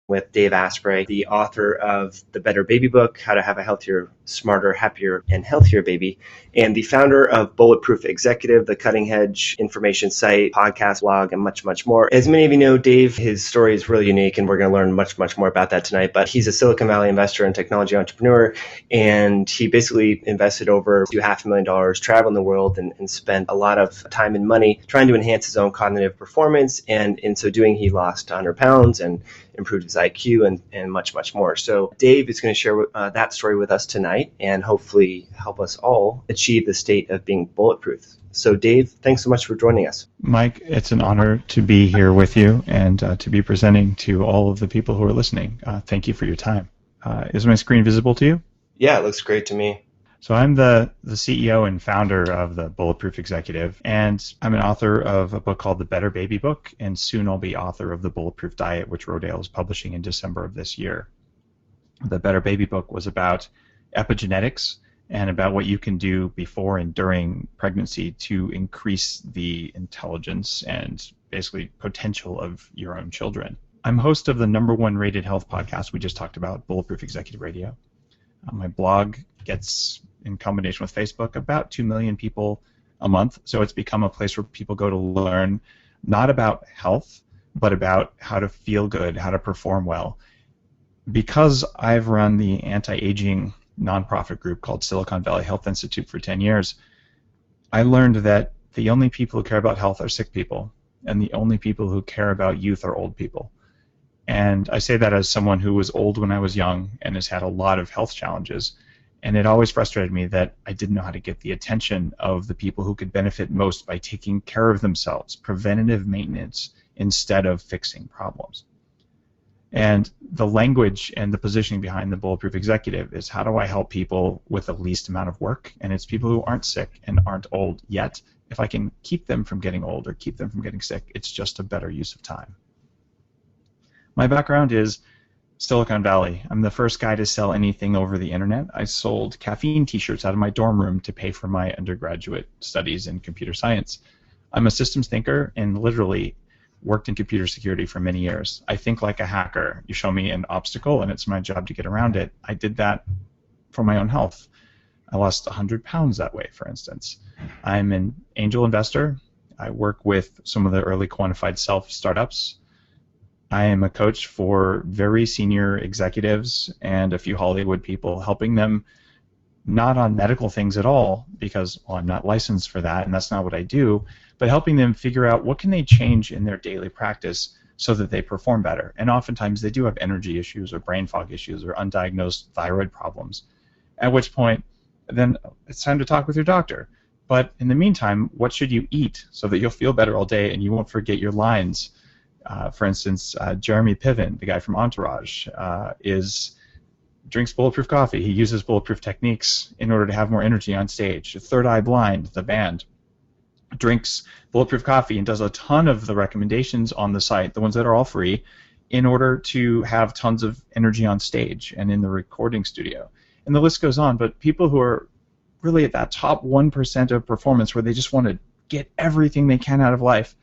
with Dave Asprey, the author of the Better Baby book, How to Have a Healthier, Smarter, Happier, and Healthier Baby, and the founder of Bulletproof Executive, the cutting-edge information site, podcast, blog, and much, much more. As many of you know, Dave, his story is really unique, and we're going to learn much, much more about that tonight, but he's a Silicon Valley investor and technology entrepreneur, and he basically invested over $500,000 traveling the world and spent a lot of time and money trying to enhance his own cognitive performance, and in so doing, he lost 100 pounds and improved his IQ and much, much more. So Dave is going to share that story with us tonight and hopefully help us all achieve the state of being bulletproof. So Dave, thanks so much for joining us. Mike, it's an honor to be here with you and to be presenting to all of the people who are listening. Thank you for your time. Is my screen visible to you? Yeah, it looks great to me. So I'm the CEO and founder of the Bulletproof Executive, and I'm an author of a book called The Better Baby Book, and soon I'll be author of The Bulletproof Diet, which Rodale is publishing in December of this year. The Better Baby Book was about epigenetics and about what you can do before and during pregnancy to increase the intelligence and basically potential of your own children. I'm host of the #1 rated health podcast we just talked about, Bulletproof Executive Radio. My blog gets, in combination with Facebook, about 2 million people a month. So it's become a place where people go to learn not about health, but about how to feel good, how to perform well. Because I've run the anti-aging nonprofit group called Silicon Valley Health Institute for 10 years, I learned that the only people who care about health are sick people, and the only people who care about youth are old people. And I say that as someone who was old when I was young and has had a lot of health challenges. And it always frustrated me that I didn't know how to get the attention of the people who could benefit most by taking care of themselves, preventative maintenance, instead of fixing problems. And the language and the positioning behind the Bulletproof Executive is, how do I help people with the least amount of work? And it's people who aren't sick and aren't old yet. If I can keep them from getting old or keep them from getting sick, it's just a better use of time. My background is Silicon Valley. I'm the first guy to sell anything over the internet. I sold caffeine t-shirts out of my dorm room to pay for my undergraduate studies in computer science. I'm a systems thinker and literally worked in computer security for many years. I think like a hacker. You show me an obstacle and it's my job to get around it. I did that for my own health. I lost 100 pounds that way, for instance. I'm an angel investor. I work with some of the early quantified self startups. I am a coach for very senior executives and a few Hollywood people, helping them not on medical things at all, because, well, I'm not licensed for that and that's not what I do, but helping them figure out what can they change in their daily practice so that they perform better. And oftentimes they do have energy issues or brain fog issues or undiagnosed thyroid problems, at which point then it's time to talk with your doctor. But in the meantime, what should you eat so that you'll feel better all day and you won't forget your lines? For instance, Jeremy Piven, the guy from Entourage, drinks bulletproof coffee. He uses bulletproof techniques in order to have more energy on stage. Third Eye Blind, the band, drinks bulletproof coffee and does a ton of the recommendations on the site, the ones that are all free, in order to have tons of energy on stage and in the recording studio. And the list goes on, but people who are really at that top 1% of performance where they just want to get everything they can out of life,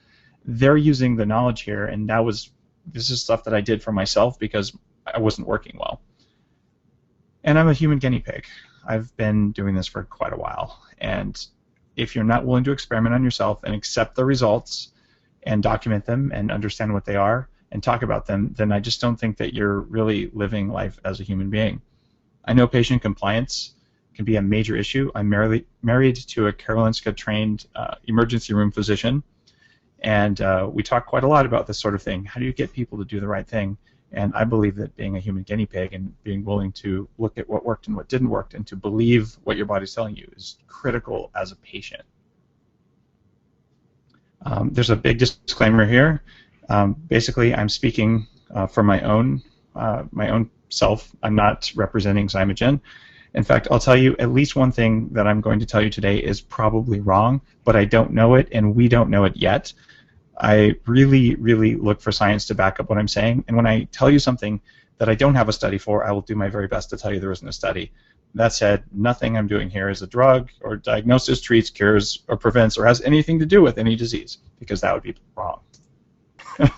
they're using the knowledge here, and this is stuff that I did for myself because I wasn't working well. And I'm a human guinea pig. I've been doing this for quite a while, and if you're not willing to experiment on yourself and accept the results and document them and understand what they are and talk about them, then I just don't think that you're really living life as a human being. I know patient compliance can be a major issue. I'm married to a Karolinska-trained emergency room physician, and we talk quite a lot about this sort of thing. How do you get people to do the right thing? And I believe that being a human guinea pig and being willing to look at what worked and what didn't work and to believe what your body's telling you is critical as a patient. There's a big disclaimer here. Basically, I'm speaking for my own self. I'm not representing Zymogen. In fact, I'll tell you at least one thing that I'm going to tell you today is probably wrong, but I don't know it, and we don't know it yet. I really, really look for science to back up what I'm saying, and when I tell you something that I don't have a study for, I will do my very best to tell you there isn't a study. That said, nothing I'm doing here is a drug or diagnosis, treats, cures, or prevents, or has anything to do with any disease, because that would be wrong.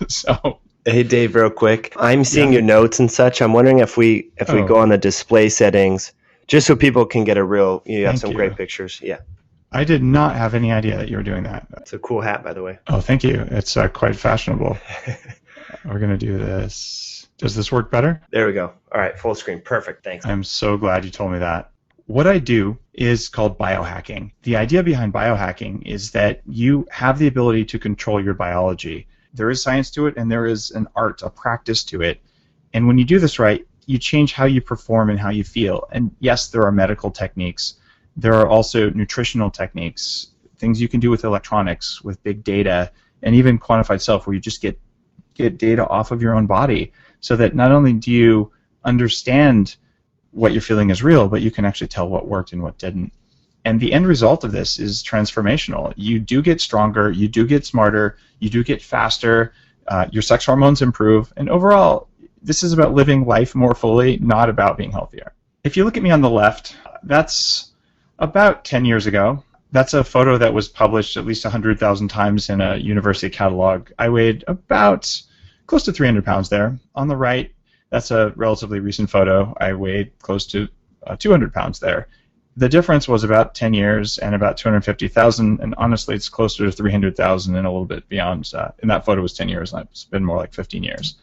So Hey, Dave, real quick. I'm seeing Yeah. your notes and such. I'm wondering if we Oh, go on the display settings, just so people can get a real. You have thank some great you. pictures. Yeah, I did not have any idea that you were doing that. it's a cool hat, by the way. Oh, thank you. It's quite fashionable. We're going to do this. Does this work better? There we go. All right, full screen. Perfect. Thanks. I'm so glad you told me that. What I do is called biohacking. The idea behind biohacking is that you have the ability to control your biology. There is science to it, and there is an art, a practice to it. And when you do this right, you change how you perform and how you feel. And yes, there are medical techniques. There are also nutritional techniques, things you can do with electronics, with big data, and even quantified self, where you just get data off of your own body, so that not only do you understand what you're feeling is real, but you can actually tell what worked and what didn't. And the end result of this is transformational. You do get stronger, you do get smarter, you do get faster, your sex hormones improve, and overall, this is about living life more fully, not about being healthier. If you look at me on the left, that's about 10 years ago. That's a photo that was published at least 100,000 times in a university catalog. I weighed about close to 300 pounds there. On the right, that's a relatively recent photo. I weighed close to 200 pounds there. The difference was about 10 years and about 250,000, and honestly, it's closer to 300,000 and a little bit beyond. And that photo was 10 years, and it's been more like 15 years.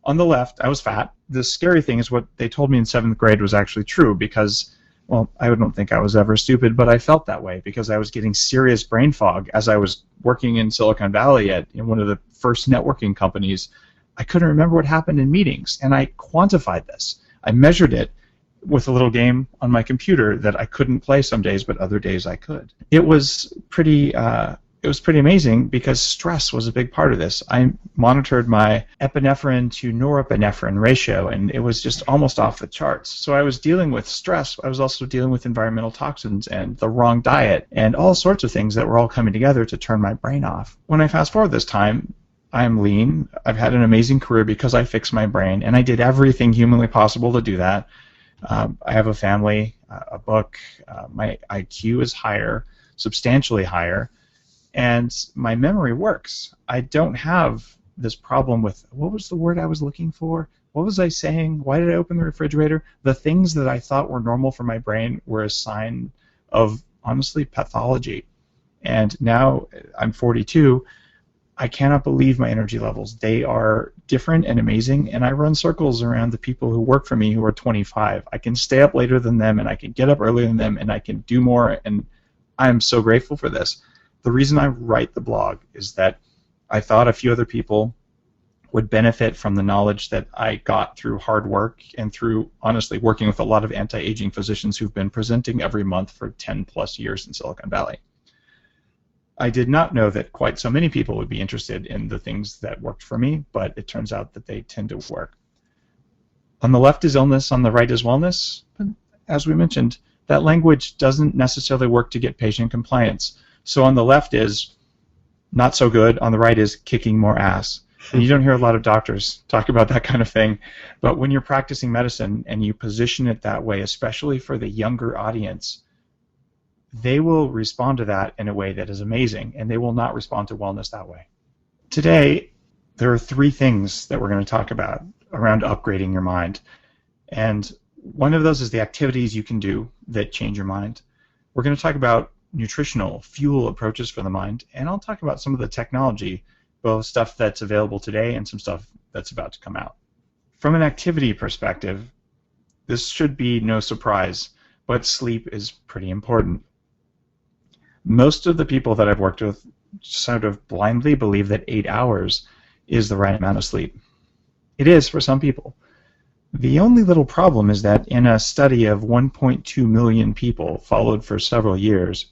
On the left, I was fat. The scary thing is what they told me in 7th grade was actually true because, well, I don't think I was ever stupid, but I felt that way because I was getting serious brain fog as I was working in Silicon Valley in one of the first networking companies. I couldn't remember what happened in meetings, and I quantified this. I measured it with a little game on my computer that I couldn't play some days, but other days I could. It was pretty amazing because stress was a big part of this. I monitored my epinephrine to norepinephrine ratio, and it was just almost off the charts. So I was dealing with stress. I was also dealing with environmental toxins and the wrong diet and all sorts of things that were all coming together to turn my brain off. When I fast forward this time, I'm lean. I've had an amazing career because I fixed my brain, and I did everything humanly possible to do that. I have a family, a book. My IQ is higher, substantially higher, and my memory works. I don't have this problem with, what was the word I was looking for? What was I saying? Why did I open the refrigerator? The things that I thought were normal for my brain were a sign of, honestly, pathology. And now I'm 42. I cannot believe my energy levels. They are different and amazing, and I run circles around the people who work for me who are 25. I can stay up later than them, and I can get up earlier than them, and I can do more, and I'm so grateful for this. The reason I write the blog is that I thought a few other people would benefit from the knowledge that I got through hard work and through, honestly, working with a lot of anti-aging physicians who've been presenting every month for 10 plus years in Silicon Valley. I did not know that quite so many people would be interested in the things that worked for me, but it turns out that they tend to work. On the left is illness, on the right is wellness. But as we mentioned, that language doesn't necessarily work to get patient compliance. So on the left is not so good, on the right is kicking more ass. And you don't hear a lot of doctors talk about that kind of thing, but when you're practicing medicine and you position it that way, especially for the younger audience, they will respond to that in a way that is amazing, and they will not respond to wellness that way. Today, there are 3 things that we're going to talk about around upgrading your mind. And one of those is the activities you can do that change your mind. We're going to talk about nutritional fuel approaches for the mind, and I'll talk about some of the technology, both stuff that's available today and some stuff that's about to come out. From an activity perspective, this should be no surprise, but sleep is pretty important. Most of the people that I've worked with sort of blindly believe that 8 hours is the right amount of sleep. It is for some people. The only little problem is that in a study of 1.2 million people followed for several years,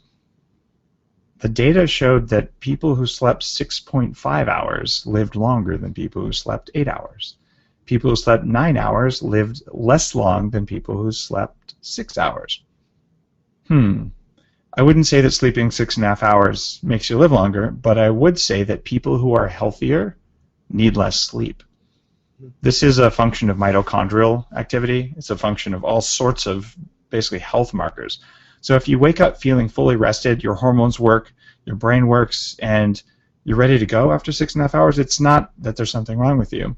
the data showed that people who slept 6.5 hours lived longer than people who slept 8 hours. People who slept 9 hours lived less long than people who slept 6 hours. I wouldn't say that sleeping 6.5 hours makes you live longer, but I would say that people who are healthier need less sleep. This is a function of mitochondrial activity. It's a function of all sorts of basically health markers. So if you wake up feeling fully rested, your hormones work, your brain works, and you're ready to go after 6.5 hours, it's not that there's something wrong with you.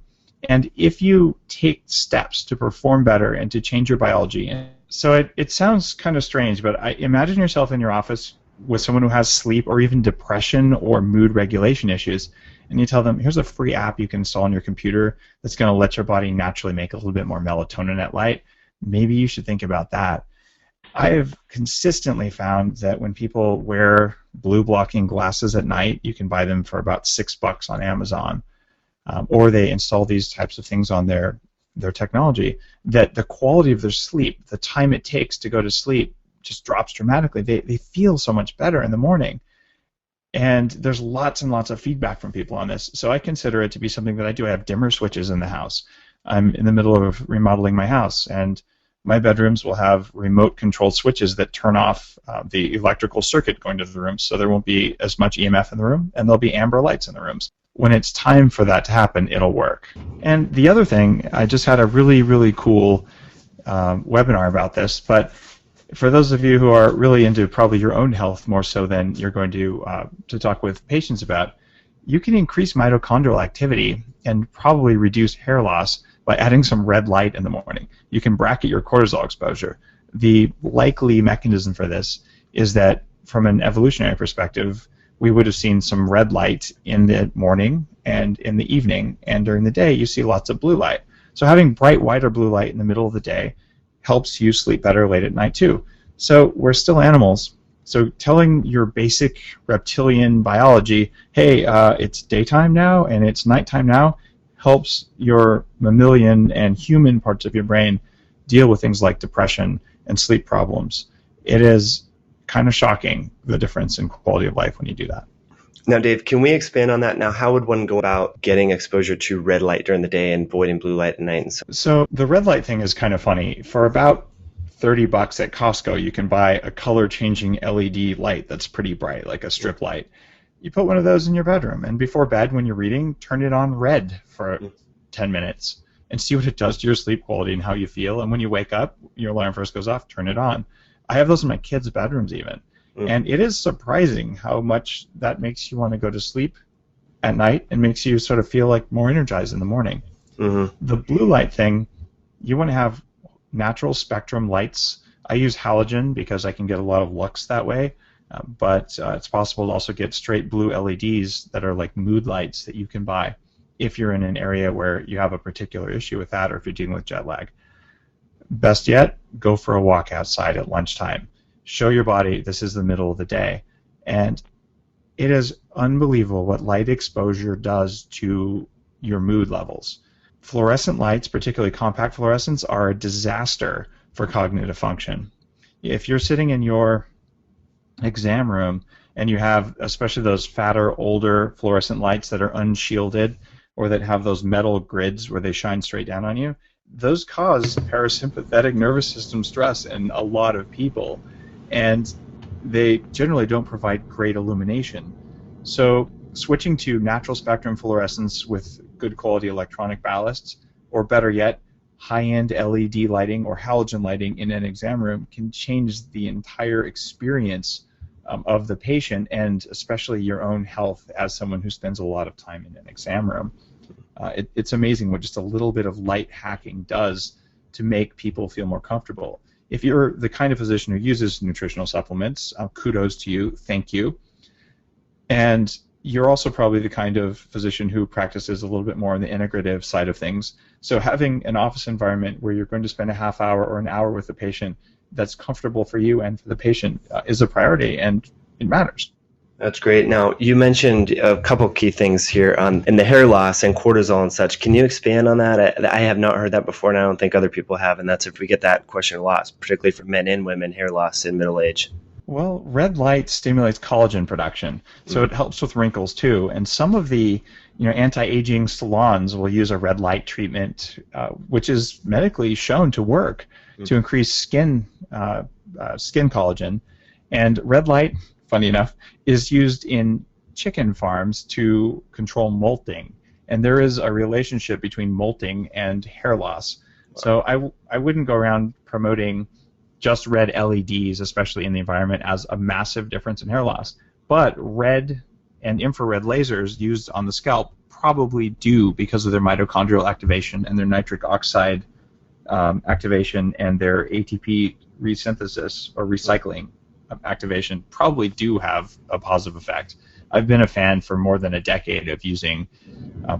And if you take steps to perform better and to change your biology, so it sounds kind of strange, but imagine yourself in your office with someone who has sleep or even depression or mood regulation issues, and you tell them, here's a free app you can install on your computer that's going to let your body naturally make a little bit more melatonin at night. Maybe you should think about that. I have consistently found that when people wear blue blocking glasses at night, you can buy them for about $6 on Amazon, or they install these types of things on their technology, that the quality of their sleep, the time it takes to go to sleep, just drops dramatically. They feel so much better in the morning. And there's lots and lots of feedback from people on this. So I consider it to be something that I do. I have dimmer switches in the house. I'm in the middle of remodeling my house, and my bedrooms will have remote-controlled switches that turn off the electrical circuit going to the room, so there won't be as much EMF in the room, and there'll be amber lights in the rooms. When it's time for that to happen, it'll work. And the other thing, I just had a really, really cool webinar about this, but for those of you who are really into probably your own health more so than you're going to talk with patients about, you can increase mitochondrial activity and probably reduce hair loss by adding some red light in the morning. You can bracket your cortisol exposure. The likely mechanism for this is that from an evolutionary perspective, we would have seen some red light in the morning and in the evening, and during the day you see lots of blue light. So having bright white or blue light in the middle of the day helps you sleep better late at night too. So we're still animals. So telling your basic reptilian biology, hey, it's daytime now and it's nighttime now, helps your mammalian and human parts of your brain deal with things like depression and sleep problems. It is kind of shocking, the difference in quality of life when you do that. Now, Dave, can we expand on that? Now, how would one go about getting exposure to red light during the day and avoiding blue light at night? And so the red light thing is kind of funny. For about $30 at Costco, you can buy a color-changing LED light that's pretty bright, like a strip light. You put one of those in your bedroom, and before bed when you're reading, turn it on red for 10 minutes and see what it does to your sleep quality and how you feel. And when you wake up, your alarm first goes off, turn it on. I have those in my kids' bedrooms even. And it is surprising how much that makes you want to go to sleep at night and makes you sort of feel like more energized in the morning. The blue light thing, you want to have natural spectrum lights. I use halogen because I can get a lot of lux that way, but it's possible to also get straight blue LEDs that are like mood lights that you can buy if you're in an area where you have a particular issue with that or if you're dealing with jet lag. Best yet, go for a walk outside at lunchtime. Show your body this is the middle of the day. And it is unbelievable what light exposure does to your mood levels. Fluorescent lights, particularly compact fluorescents, are a disaster for cognitive function. If you're sitting in your exam room and you have especially those fatter, older fluorescent lights that are unshielded or that have those metal grids where they shine straight down on you, those cause parasympathetic nervous system stress in a lot of people, and they generally don't provide great illumination. So switching to natural spectrum fluorescence with good quality electronic ballasts, or better yet, high-end LED lighting or halogen lighting in an exam room can change the entire experience of the patient and especially your own health as someone who spends a lot of time in an exam room. It's amazing what just a little bit of light hacking does to make people feel more comfortable. If you're the kind of physician who uses nutritional supplements, kudos to you, thank you. And you're also probably the kind of physician who practices a little bit more on the integrative side of things. So having an office environment where you're going to spend a half hour or an hour with the patient that's comfortable for you and for the patient is a priority, and it matters. That's great. Now, you mentioned a couple key things here in the hair loss and cortisol and such. Can you expand on that? I have not heard that before, and I don't think other people have, and that's if we get that question a lot, particularly for men and women, hair loss in middle age. Well, red light stimulates collagen production, so it helps with wrinkles too. And some of the anti-aging salons will use a red light treatment, which is medically shown to work to increase skin collagen. And red light, funny enough, is used in chicken farms to control molting. And there is a relationship between molting and hair loss. Wow. So I wouldn't go around promoting just red LEDs, especially in the environment, as a massive difference in hair loss. But red And infrared lasers used on the scalp probably do, because of their mitochondrial activation and their nitric oxide activation and their ATP resynthesis or recycling activation, probably do have a positive effect. I've been a fan for more than a decade of using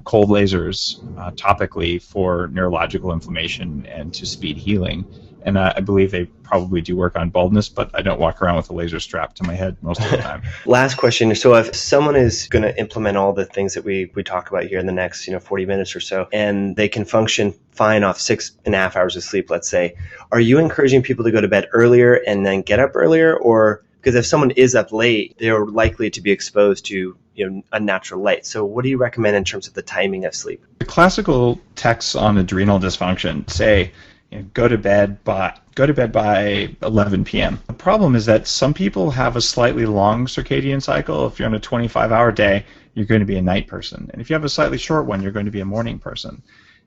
cold lasers topically for neurological inflammation and to speed healing. And I believe they probably do work on baldness, but I don't walk around with a laser strapped to my head most of the time. Last question. So if someone is going to implement all the things that we talk about here in the next 40 minutes or so, and they can function fine off 6.5 hours of sleep, let's say, are you encouraging people to go to bed earlier and then get up earlier? Or because if someone is up late, they're likely to be exposed to unnatural light. So what do you recommend in terms of the timing of sleep? The classical texts on adrenal dysfunction say, go to bed by 11 p.m. The problem is that some people have a slightly long circadian cycle. If you're on a 25-hour day, you're going to be a night person. And if you have a slightly short one, you're going to be a morning person.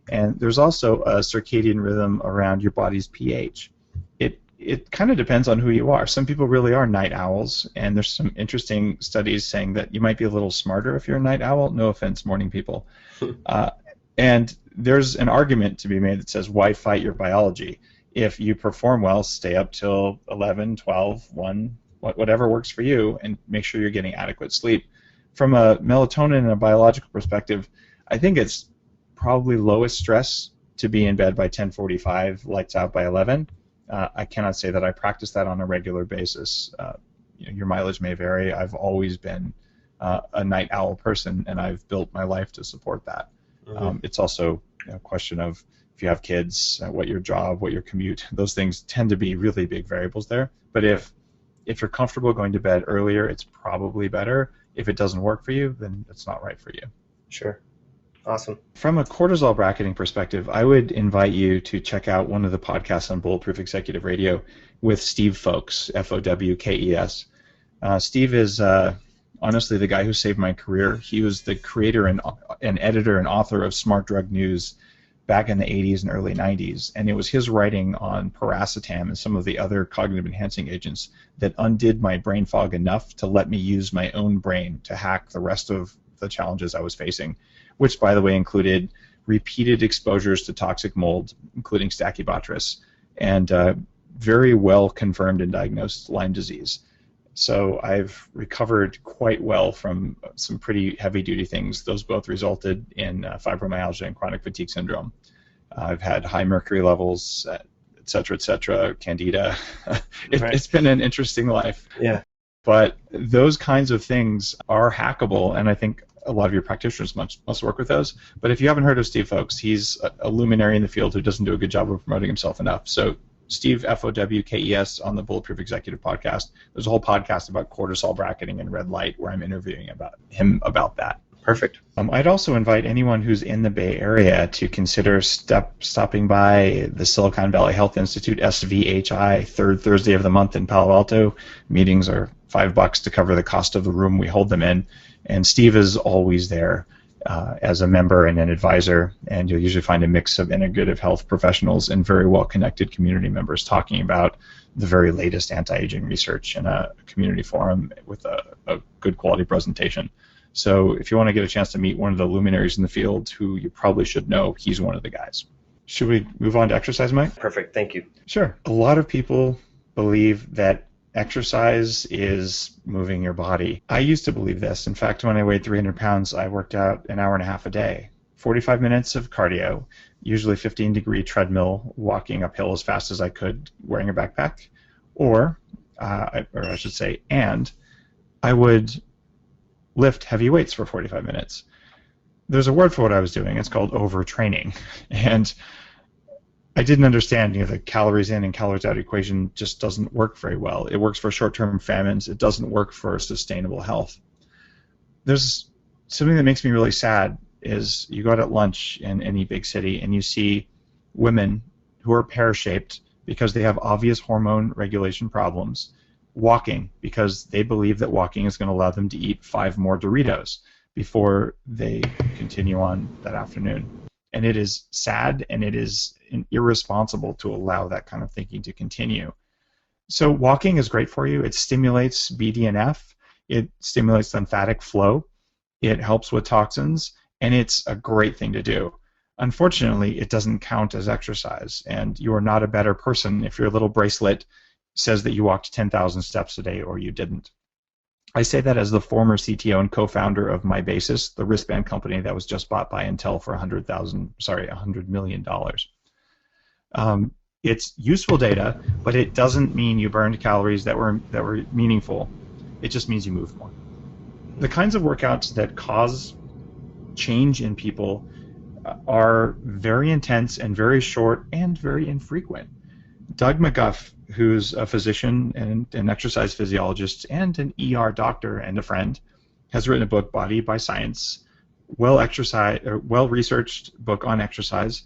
And there's also a circadian rhythm around your body's pH. It kind of depends on who you are. Some people really are night owls, and there's some interesting studies saying that you might be a little smarter if you're a night owl. No offense, morning people. And there's an argument to be made that says, why fight your biology? If you perform well, stay up till 11, 12, 1, whatever works for you, and make sure you're getting adequate sleep. From a melatonin and a biological perspective, I think it's probably lowest stress to be in bed by 10:45, lights out by 11. I cannot say that I practice that on a regular basis. Your mileage may vary. I've always been a night owl person, and I've built my life to support that. Mm-hmm. It's also a question of if you have kids, what your job, what your commute. Those things tend to be really big variables there. But if you're comfortable going to bed earlier, it's probably better. If it doesn't work for you, then it's not right for you. Sure. Awesome. From a cortisol bracketing perspective, I would invite you to check out one of the podcasts on Bulletproof Executive Radio with Steve Fowkes, Fowkes. Steve is honestly the guy who saved my career. He was the creator and editor and author of Smart Drug News back in the 80s and early 90s, and it was his writing on piracetam and some of the other cognitive enhancing agents that undid my brain fog enough to let me use my own brain to hack the rest of the challenges I was facing, which, by the way, included repeated exposures to toxic mold, including Stachybotrys, and very well confirmed and diagnosed Lyme disease. So I've recovered quite well from some pretty heavy-duty things. Those both resulted in fibromyalgia and chronic fatigue syndrome. I've had high mercury levels, et cetera, candida. It's been an interesting life. Yeah. But those kinds of things are hackable, and I think a lot of your practitioners must work with those. But if you haven't heard of Steve Fowkes, he's a luminary in the field who doesn't do a good job of promoting himself enough. So Steve, Fowkes, on the Bulletproof Executive podcast. There's a whole podcast about cortisol bracketing and red light where I'm interviewing him about that. Perfect. I'd also invite anyone who's in the Bay Area to consider stopping by the Silicon Valley Health Institute, SVHI, third Thursday of the month in Palo Alto. Meetings are $5 to cover the cost of the room we hold them in. And Steve is always there as a member and an advisor, and you'll usually find a mix of integrative health professionals and very well-connected community members talking about the very latest anti-aging research in a community forum with a good quality presentation. So if you want to get a chance to meet one of the luminaries in the field who you probably should know, he's one of the guys. Should we move on to exercise, Mike? Perfect. Thank you. Sure. A lot of people believe that exercise is moving your body. I used to believe this. In fact, when I weighed 300 pounds, I worked out an hour and a half a day. 45 minutes of cardio, usually 15-degree treadmill, walking uphill as fast as I could, wearing a backpack. Or I should say, and I would lift heavy weights for 45 minutes. There's a word for what I was doing. It's called overtraining. And I didn't understand, the calories in and calories out equation just doesn't work very well. It works for short-term famines. It doesn't work for sustainable health. There's something that makes me really sad is you go out at lunch in any big city and you see women who are pear-shaped because they have obvious hormone regulation problems, walking because they believe that walking is going to allow them to eat 5 more Doritos before they continue on that afternoon. And it is sad and it is irresponsible to allow that kind of thinking to continue. So walking is great for you. It stimulates BDNF. It stimulates lymphatic flow. It helps with toxins, and it's a great thing to do. Unfortunately, it doesn't count as exercise, and you are not a better person if your little bracelet says that you walked 10,000 steps a day or you didn't. I say that as the former CTO and co-founder of MyBasis, the wristband company that was just bought by Intel for $100 million. It's useful data, but it doesn't mean you burned calories that were meaningful. It just means you moved more. The kinds of workouts that cause change in people are very intense and very short and very infrequent. Doug McGuff, who's a physician and an exercise physiologist and an ER doctor and a friend, has written a book, Body by Science, well-researched book on exercise,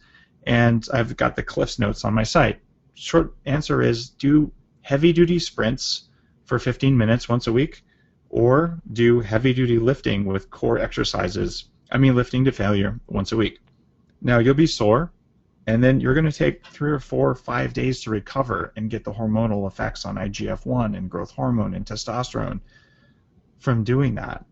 and I've got the Cliffs Notes on my site. Short answer is do heavy-duty sprints for 15 minutes once a week, or do heavy-duty lifting with core exercises, lifting to failure, once a week. Now, you'll be sore, and then you're going to take 3 or 4 or 5 days to recover and get the hormonal effects on IGF-1 and growth hormone and testosterone from doing that.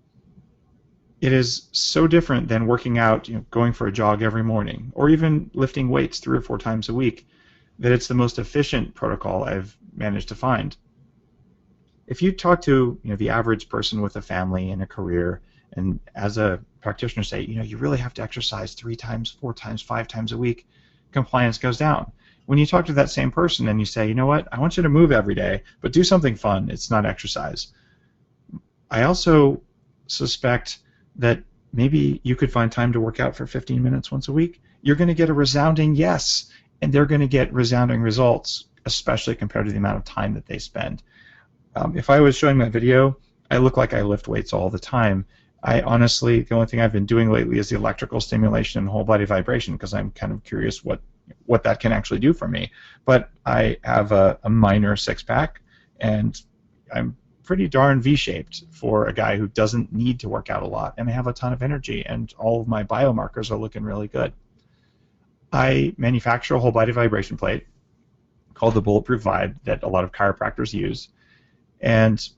It is so different than working out, going for a jog every morning, or even lifting weights 3 or 4 times a week, that it's the most efficient protocol I've managed to find. If you talk to the average person with a family and a career, and as a practitioner say, you really have to exercise 3 times, 4 times, 5 times a week, compliance goes down. When you talk to that same person and you say, you know what, I want you to move every day, but do something fun, it's not exercise. I also suspect that maybe you could find time to work out for 15 minutes once a week. You're going to get a resounding yes, and they're going to get resounding results, especially compared to the amount of time that they spend. If I was showing my video, I look like I lift weights all the time. I honestly, the only thing I've been doing lately is the electrical stimulation and whole body vibration, because I'm kind of curious what that can actually do for me. But I have a minor six-pack, and I'm pretty darn V-shaped for a guy who doesn't need to work out a lot, and I have a ton of energy, and all of my biomarkers are looking really good. I manufacture a whole body vibration plate called the Bulletproof Vibe that a lot of chiropractors use, and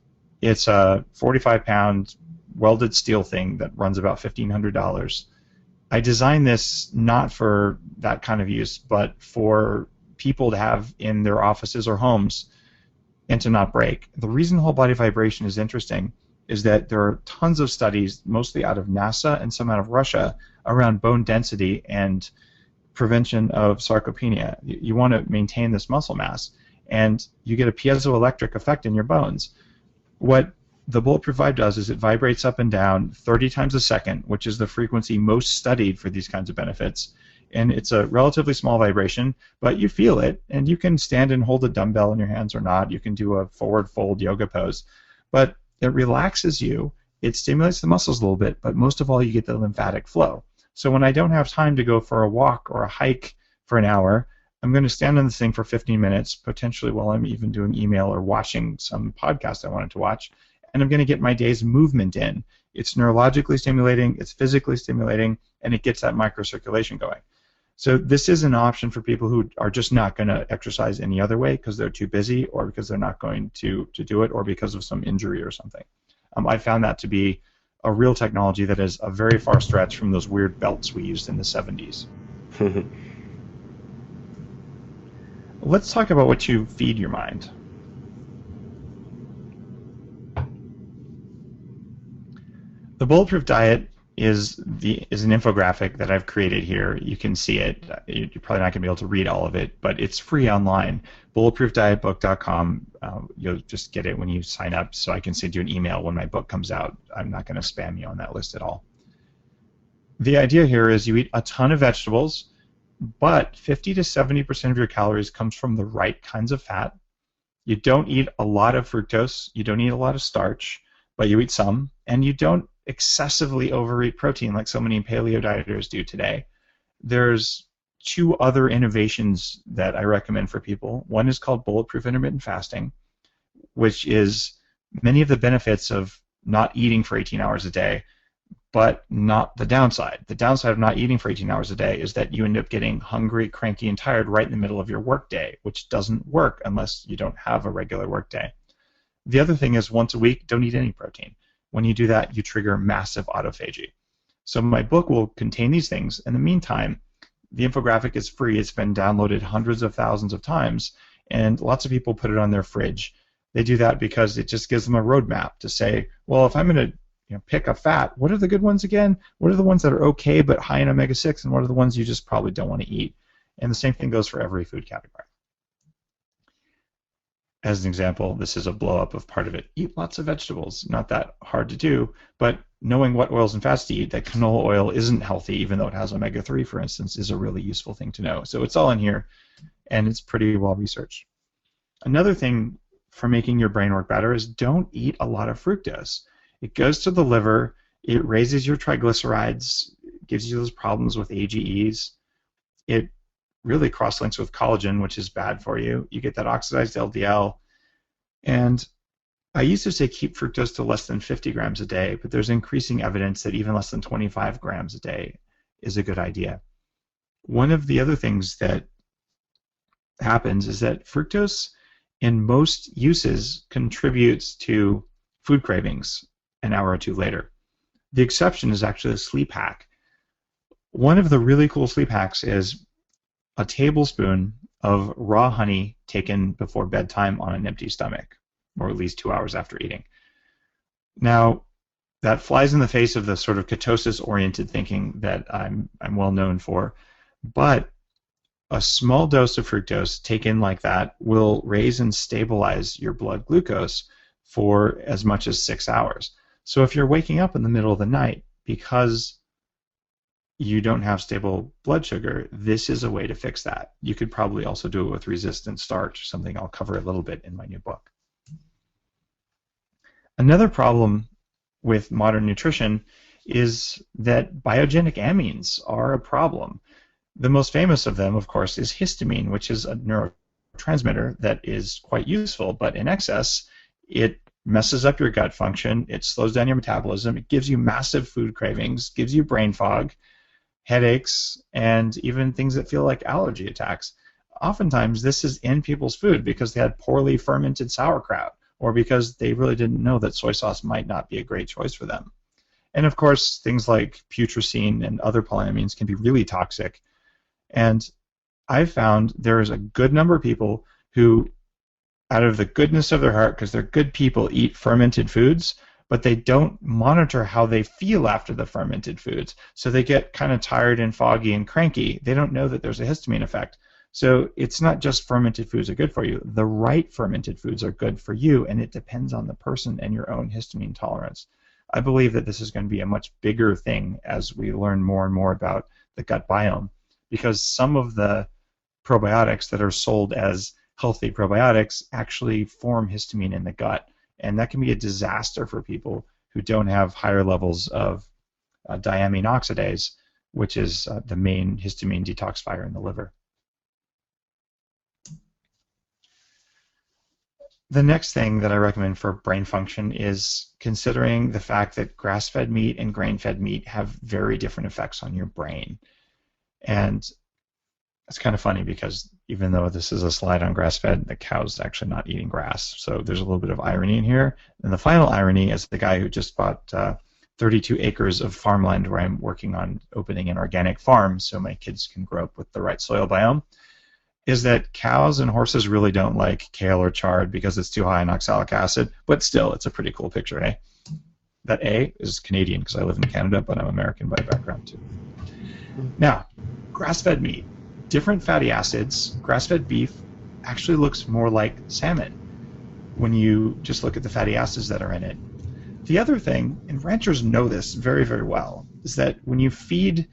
it's a 45-pound welded steel thing that runs about $1,500. I designed this not for that kind of use, but for people to have in their offices or homes and to not break. The reason whole body vibration is interesting is that there are tons of studies, mostly out of NASA and some out of Russia, around bone density and prevention of sarcopenia. You want to maintain this muscle mass, and you get a piezoelectric effect in your bones. What the Bulletproof Vibe does is it vibrates up and down 30 times a second, which is the frequency most studied for these kinds of benefits. And it's a relatively small vibration, but you feel it, and you can stand and hold a dumbbell in your hands or not. You can do a forward fold yoga pose. But it relaxes you, it stimulates the muscles a little bit, but most of all you get the lymphatic flow. So when I don't have time to go for a walk or a hike for an hour, I'm going to stand on this thing for 15 minutes, potentially while I'm even doing email or watching some podcast I wanted to watch, and I'm going to get my day's movement in. It's neurologically stimulating, it's physically stimulating, and it gets that microcirculation going. So this is an option for people who are just not going to exercise any other way because they're too busy, or because they're not going to do it, or because of some injury or something. I found that to be a real technology that is a very far stretch from those weird belts we used in the 70s. Let's talk about what you feed your mind. The Bulletproof Diet is an infographic that I've created here. You can see it. You're probably not going to be able to read all of it, but it's free online. bulletproofdietbook.com. You'll just get it when you sign up, so I can send you an email when my book comes out. I'm not going to spam you on that list at all. The idea here is you eat a ton of vegetables, but 50 to 70% of your calories comes from the right kinds of fat. You don't eat a lot of fructose. You don't eat a lot of starch, but you eat some, and you don't excessively overeat protein like so many paleo dieters do today. There's 2 other innovations that I recommend for people. One is called Bulletproof Intermittent Fasting, which is many of the benefits of not eating for 18 hours a day, but not the downside. The downside of not eating for 18 hours a day is that you end up getting hungry, cranky, and tired right in the middle of your workday, which doesn't work unless you don't have a regular workday. The other thing is once a week, don't eat any protein. When you do that, you trigger massive autophagy. So my book will contain these things. In the meantime, the infographic is free. It's been downloaded hundreds of thousands of times, and lots of people put it on their fridge. They do that because it just gives them a roadmap to say, well, if I'm going to pick a fat, what are the good ones again? What are the ones that are okay but high in omega-6, and what are the ones you just probably don't want to eat? And the same thing goes for every food category. As an example, this is a blow-up of part of it. Eat lots of vegetables. Not that hard to do, but knowing what oils and fats to eat, that canola oil isn't healthy, even though it has omega-3, for instance, is a really useful thing to know. So it's all in here, and it's pretty well researched. Another thing for making your brain work better is don't eat a lot of fructose. It goes to the liver, it raises your triglycerides, gives you those problems with AGEs. It really cross-links with collagen, which is bad for you. You get that oxidized LDL. And I used to say keep fructose to less than 50 grams a day, but there's increasing evidence that even less than 25 grams a day is a good idea. One of the other things that happens is that fructose in most uses contributes to food cravings an hour or two later. The exception is actually a sleep hack. One of the really cool sleep hacks is a tablespoon of raw honey taken before bedtime on an empty stomach, or at least 2 hours after eating. Now, that flies in the face of the sort of ketosis-oriented thinking that I'm well known for, but a small dose of fructose taken like that will raise and stabilize your blood glucose for as much as 6 hours. So if you're waking up in the middle of the night because you don't have stable blood sugar, this is a way to fix that. You could probably also do it with resistant starch, something I'll cover a little bit in my new book. Another problem with modern nutrition is that biogenic amines are a problem. The most famous of them, of course, is histamine, which is a neurotransmitter that is quite useful, but in excess, it messes up your gut function, it slows down your metabolism, it gives you massive food cravings, gives you brain fog, headaches, and even things that feel like allergy attacks. Oftentimes, this is in people's food because they had poorly fermented sauerkraut, or because they really didn't know that soy sauce might not be a great choice for them. And of course, things like putrescine and other polyamines can be really toxic. And I've found there is a good number of people who, out of the goodness of their heart, because they're good people, eat fermented foods, but they don't monitor how they feel after the fermented foods. So they get kind of tired and foggy and cranky. They don't know that there's a histamine effect. So it's not just fermented foods are good for you. The right fermented foods are good for you, and it depends on the person and your own histamine tolerance. I believe that this is going to be a much bigger thing as we learn more and more about the gut biome, because some of the probiotics that are sold as healthy probiotics actually form histamine in the gut, and that can be a disaster for people who don't have higher levels of diamine oxidase, which is the main histamine detoxifier in the liver. The next thing that I recommend for brain function is considering the fact that grass-fed meat and grain-fed meat have very different effects on your brain. And it's kind of funny because even though this is a slide on grass-fed, the cow's actually not eating grass. So there's a little bit of irony in here. And the final irony is the guy who just bought 32 acres of farmland where I'm working on opening an organic farm so my kids can grow up with the right soil biome, is that cows and horses really don't like kale or chard because it's too high in oxalic acid, but still, it's a pretty cool picture, eh? That A is Canadian because I live in Canada, but I'm American by background too. Now, grass-fed meat, different fatty acids. Grass-fed beef actually looks more like salmon when you just look at the fatty acids that are in it. The other thing, and ranchers know this very, very well, is that when you feed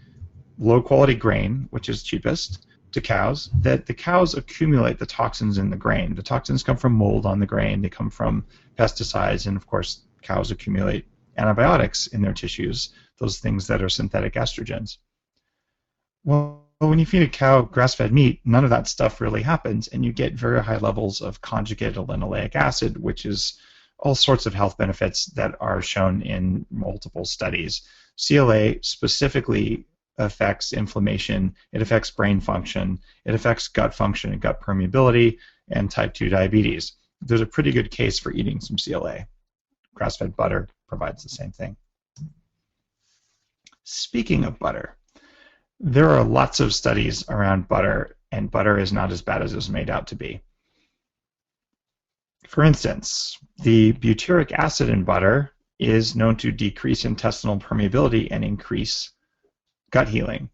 low-quality grain, which is cheapest, to cows, that the cows accumulate the toxins in the grain. The toxins come from mold on the grain, they come from pesticides, and of course cows accumulate antibiotics in their tissues, those things that are synthetic estrogens. Well, when you feed a cow grass-fed meat, none of that stuff really happens, and you get very high levels of conjugated linoleic acid, which is all sorts of health benefits that are shown in multiple studies. CLA specifically affects inflammation, it affects brain function, it affects gut function and gut permeability, and type 2 diabetes. There's a pretty good case for eating some CLA. grass-fed butter provides the same thing. Speaking of butter, there are lots of studies around butter, and butter is not as bad as it was made out to be. For instance, the butyric acid in butter is known to decrease intestinal permeability and increase gut healing.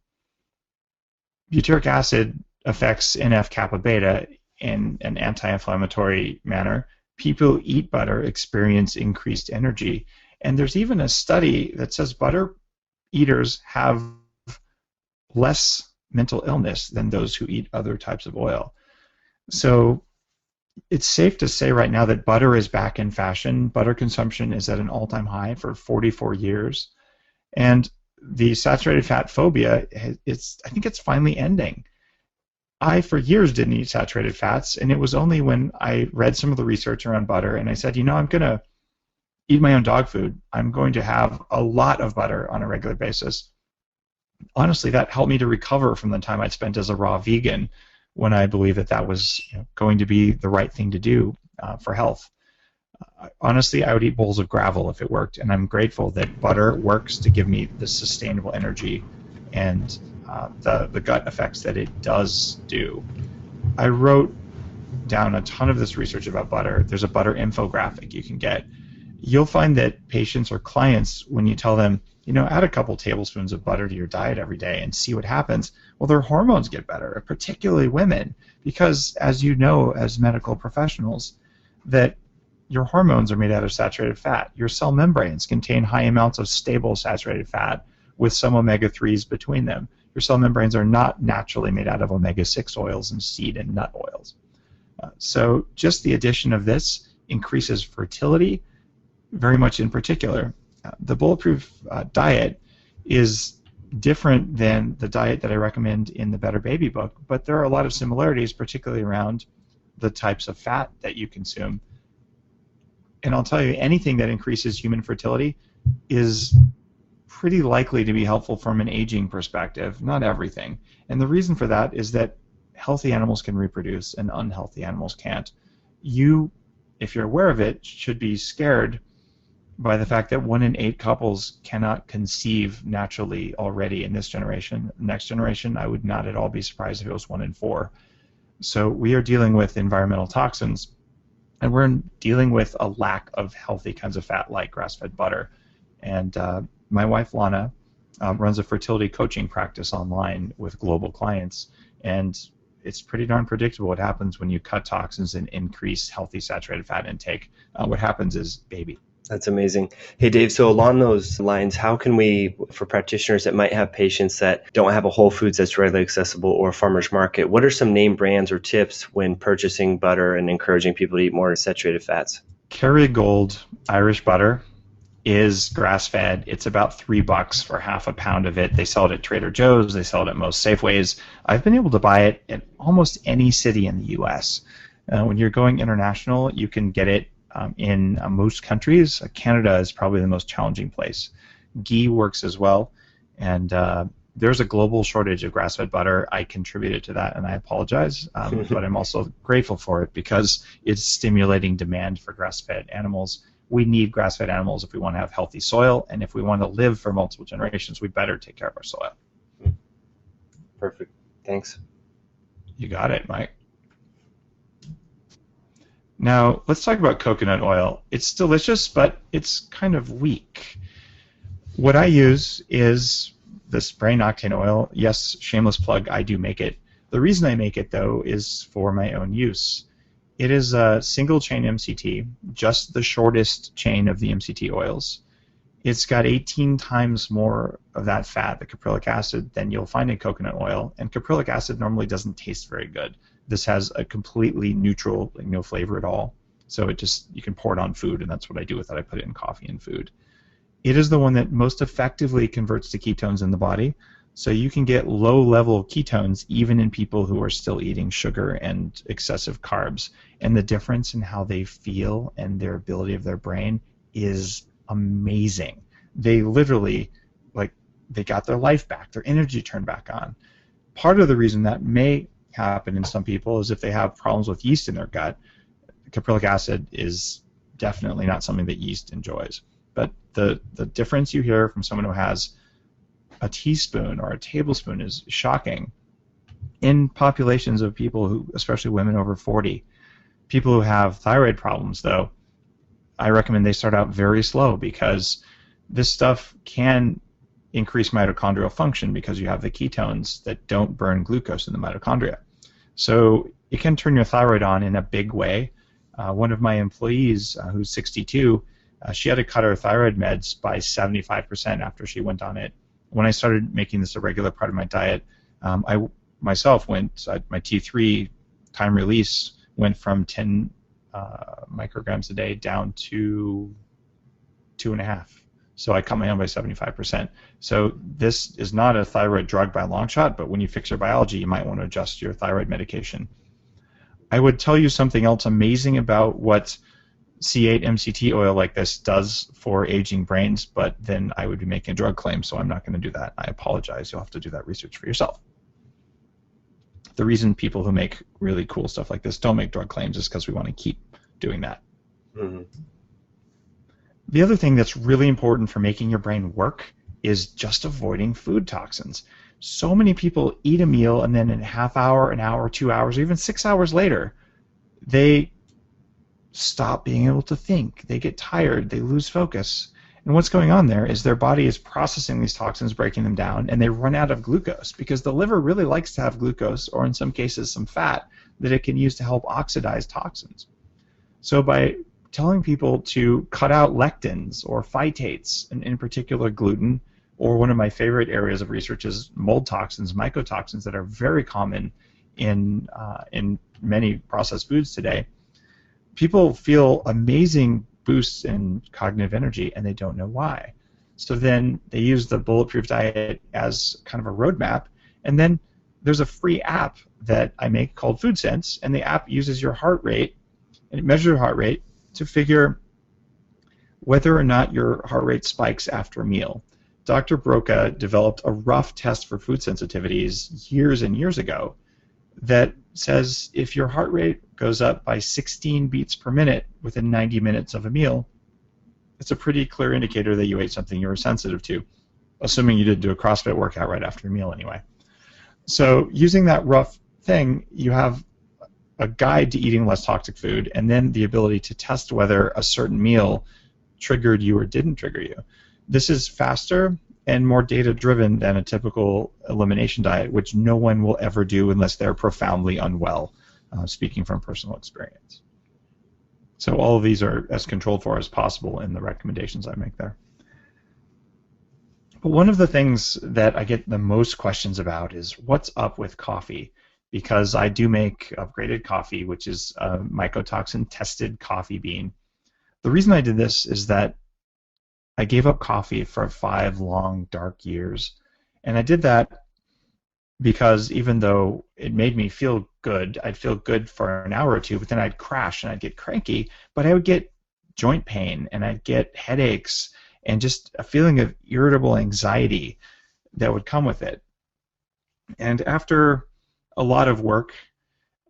Butyric acid affects NF-kappa beta in an anti-inflammatory manner. People who eat butter experience increased energy. And there's even a study that says butter eaters have less mental illness than those who eat other types of oil. So it's safe to say right now that butter is back in fashion. Butter consumption is at an all-time high for 44 years. And the saturated fat phobia, I think it's finally ending. I, for years, didn't eat saturated fats, and it was only when I read some of the research around butter and I said, I'm going to eat my own dog food. I'm going to have a lot of butter on a regular basis. Honestly, that helped me to recover from the time I'd spent as a raw vegan when I believed that was going to be the right thing to do for health. Honestly, I would eat bowls of gravel if it worked, and I'm grateful that butter works to give me the sustainable energy and the gut effects that it does do. I wrote down a ton of this research about butter. There's a butter infographic you can get. You'll find that patients or clients, when you tell them, add a couple tablespoons of butter to your diet every day and see what happens, well, their hormones get better, particularly women, because as you know as medical professionals, that your hormones are made out of saturated fat. Your cell membranes contain high amounts of stable saturated fat with some omega-3s between them. Your cell membranes are not naturally made out of omega-6 oils and seed and nut oils. So just the addition of this increases fertility, very much in particular. The Bulletproof diet is different than the diet that I recommend in the Better Baby book, but there are a lot of similarities, particularly around the types of fat that you consume. And I'll tell you, anything that increases human fertility is pretty likely to be helpful from an aging perspective, not everything. And the reason for that is that healthy animals can reproduce and unhealthy animals can't. You, if you're aware of it, should be scared by the fact that 1 in 8 couples cannot conceive naturally already in this generation. Next generation, I would not at all be surprised if it was 1 in 4. So we are dealing with environmental toxins, and we're dealing with a lack of healthy kinds of fat like grass-fed butter. And my wife, Lana, runs a fertility coaching practice online with global clients, and it's pretty darn predictable what happens when you cut toxins and increase healthy saturated fat intake. What happens is baby. That's amazing. Hey, Dave, so along those lines, how can we, for practitioners that might have patients that don't have a Whole Foods that's readily accessible or a farmer's market, what are some name brands or tips when purchasing butter and encouraging people to eat more saturated fats? Kerrygold Irish butter is grass-fed. It's about $3 for half a pound of it. They sell it at Trader Joe's. They sell it at most Safeways. I've been able to buy it at almost any city in the U.S. When you're going international, you can get it in most countries. Canada is probably the most challenging place. Ghee works as well, and there's a global shortage of grass-fed butter. I contributed to that, and I apologize, but I'm also grateful for it because it's stimulating demand for grass-fed animals. We need grass-fed animals if we want to have healthy soil, and if we want to live for multiple generations, we better take care of our soil. Perfect. Thanks. You got it, Mike. Now, let's talk about coconut oil. It's delicious, but it's kind of weak. What I use is this brain octane oil. Yes, shameless plug, I do make it. The reason I make it, though, is for my own use. It is a single-chain MCT, just the shortest chain of the MCT oils. It's got 18 times more of that fat, the caprylic acid, than you'll find in coconut oil, and caprylic acid normally doesn't taste very good. This has a completely neutral, no flavor at all. So you can pour it on food, and that's what I do with it. I put it in coffee and food. It is the one that most effectively converts to ketones in the body. So you can get low-level ketones even in people who are still eating sugar and excessive carbs. And the difference in how they feel and their ability of their brain is amazing. They literally, they got their life back, their energy turned back on. Part of the reason that may happen in some people is if they have problems with yeast in their gut. Caprylic acid is definitely not something that yeast enjoys. But the difference you hear from someone who has a teaspoon or a tablespoon is shocking. In populations of people who, especially women over 40, people who have thyroid problems, though, I recommend they start out very slow, because this stuff can increase mitochondrial function because you have the ketones that don't burn glucose in the mitochondria. So it can turn your thyroid on in a big way. One of my employees, who's 62, she had to cut her thyroid meds by 75% after she went on it. When I started making this a regular part of my diet, I myself my T3 time release went from 10 micrograms a day down to 2.5. So I cut my own by 75%. So this is not a thyroid drug by a long shot, but when you fix your biology, you might want to adjust your thyroid medication. I would tell you something else amazing about what C8 MCT oil like this does for aging brains, but then I would be making a drug claim, so I'm not going to do that. I apologize. You'll have to do that research for yourself. The reason people who make really cool stuff like this don't make drug claims is because we want to keep doing that. Mm-hmm. The other thing that's really important for making your brain work is just avoiding food toxins. So many people eat a meal and then in a half hour, an hour, 2 hours, or even 6 hours later, they stop being able to think. They get tired. They lose focus. And what's going on there is their body is processing these toxins, breaking them down, and they run out of glucose because the liver really likes to have glucose, or in some cases some fat, that it can use to help oxidize toxins. So by telling people to cut out lectins or phytates, and in particular gluten, or one of my favorite areas of research is mold toxins, mycotoxins that are very common in many processed foods today, people feel amazing boosts in cognitive energy, and they don't know why. So then they use the Bulletproof diet as kind of a roadmap, and then there's a free app that I make called Food Sense, and the app uses your heart rate, and it measures your heart rate to figure whether or not your heart rate spikes after a meal. Dr. Broca developed a rough test for food sensitivities years and years ago that says if your heart rate goes up by 16 beats per minute within 90 minutes of a meal, it's a pretty clear indicator that you ate something you were sensitive to, assuming you didn't do a CrossFit workout right after your meal anyway. So using that rough thing, you have a guide to eating less toxic food, and then the ability to test whether a certain meal triggered you or didn't trigger you. This is faster and more data-driven than a typical elimination diet, which no one will ever do unless they're profoundly unwell, speaking from personal experience. So all of these are as controlled for as possible in the recommendations I make there. But one of the things that I get the most questions about is what's up with coffee, because I do make upgraded coffee, which is a mycotoxin-tested coffee bean. The reason I did this is that I gave up coffee for 5 long, dark years. And I did that because even though it made me feel good, I'd feel good for an hour or two, but then I'd crash and I'd get cranky, but I would get joint pain and I'd get headaches and just a feeling of irritable anxiety that would come with it. And after a lot of work,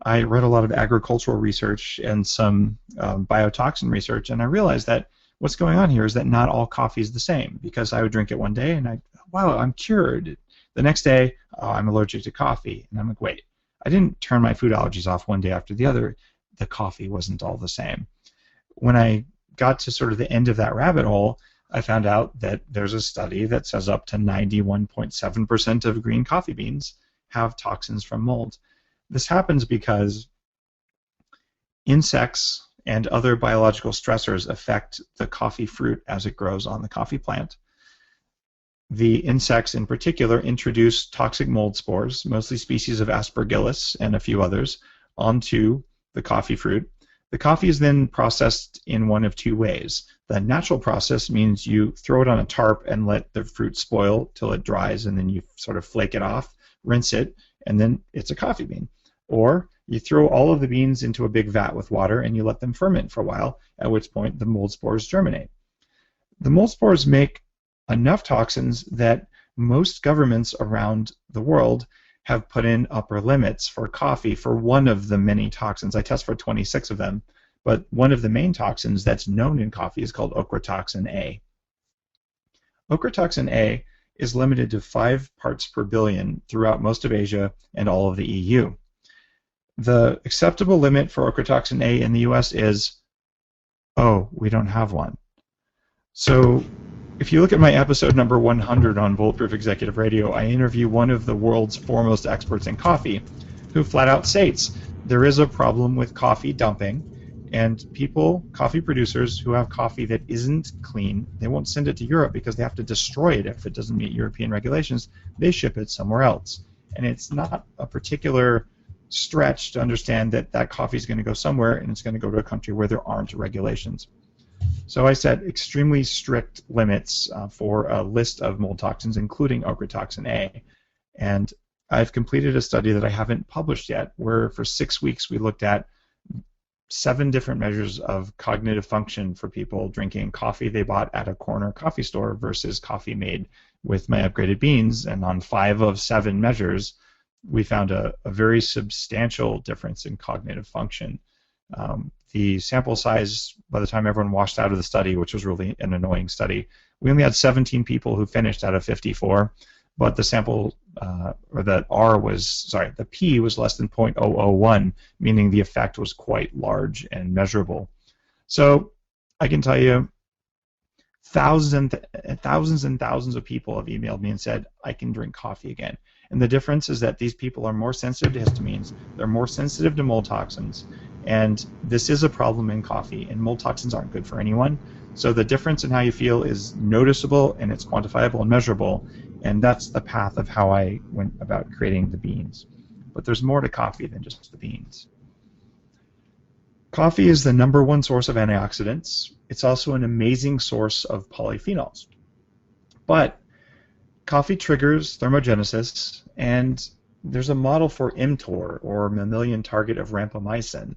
I read a lot of agricultural research and some biotoxin research, and I realized that what's going on here is that not all coffee is the same, because I would drink it one day and wow, I'm cured. The next day, oh, I'm allergic to coffee. And I'm like, wait, I didn't turn my food allergies off one day after the other. The coffee wasn't all the same. When I got to sort of the end of that rabbit hole, I found out that there's a study that says up to 91.7% of green coffee beans have toxins from mold. This happens because insects and other biological stressors affect the coffee fruit as it grows on the coffee plant. The insects in particular introduce toxic mold spores, mostly species of Aspergillus and a few others, onto the coffee fruit. The coffee is then processed in one of two ways. The natural process means you throw it on a tarp and let the fruit spoil till it dries, and then you sort of flake it off, rinse it, and then it's a coffee bean. Or you throw all of the beans into a big vat with water and you let them ferment for a while, at which point the mold spores germinate. The mold spores make enough toxins that most governments around the world have put in upper limits for coffee for one of the many toxins. I test for 26 of them, But one of the main toxins that's known in coffee is called ochratoxin A. Ochratoxin A is limited to 5 parts per billion throughout most of Asia and all of the EU. The acceptable limit for ochratoxin A in the US is, oh, we don't have one. So if you look at my episode number 100 on Bulletproof Executive Radio, I interview one of the world's foremost experts in coffee who flat out states there is a problem with coffee dumping, and people, coffee producers who have coffee that isn't clean, they won't send it to Europe because they have to destroy it if it doesn't meet European regulations. They ship it somewhere else. And it's not a particular stretch to understand that that coffee is going to go somewhere and it's going to go to a country where there aren't regulations. So I set extremely strict limits for a list of mold toxins, including ochratoxin A. And I've completed a study that I haven't published yet, where for 6 weeks we looked at 7 different measures of cognitive function for people drinking coffee they bought at a corner coffee store versus coffee made with my upgraded beans. And on 5 of 7 measures, we found a very substantial difference in cognitive function. The sample size, by the time everyone washed out of the study, which was really an annoying study, we only had 17 people who finished out of 54, but the sample, or the P was less than 0.001, meaning the effect was quite large and measurable. So I can tell you, thousands and thousands of people have emailed me and said, I can drink coffee again. And the difference is that these people are more sensitive to histamines, they're more sensitive to mold toxins, and this is a problem in coffee, and mold toxins aren't good for anyone. So the difference in how you feel is noticeable, and it's quantifiable and measurable, and that's the path of how I went about creating the beans. But there's more to coffee than just the beans. Coffee is the #1 source of antioxidants. It's also an amazing source of polyphenols. But coffee triggers thermogenesis, and there's a model for mTOR, or mammalian target of rapamycin.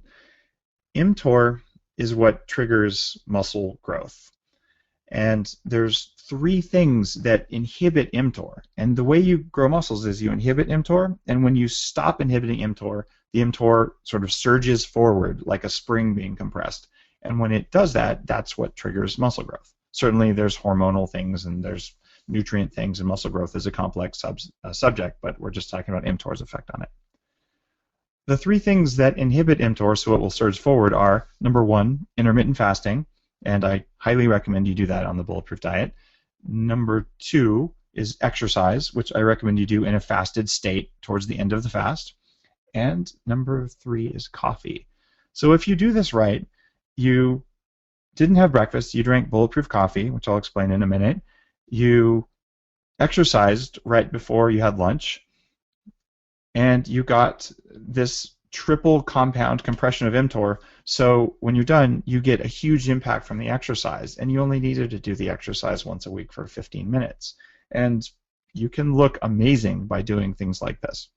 mTOR is what triggers muscle growth. And there's 3 things that inhibit mTOR. And the way you grow muscles is you inhibit mTOR, and when you stop inhibiting mTOR, the mTOR sort of surges forward like a spring being compressed. And when it does that, that's what triggers muscle growth. Certainly there's hormonal things and there's nutrient things, and muscle growth is a complex subject, but we're just talking about mTOR's effect on it. The 3 things that inhibit mTOR so it will surge forward are, #1, intermittent fasting, and I highly recommend you do that on the Bulletproof diet. #2 is exercise, which I recommend you do in a fasted state towards the end of the fast. And #3 is coffee. So if you do this right, you didn't have breakfast, you drank Bulletproof coffee, which I'll explain in a minute. You exercised right before you had lunch, and you got this triple compound compression of mTOR, so when you're done, you get a huge impact from the exercise, and you only needed to do the exercise once a week for 15 minutes. And you can look amazing by doing things like this.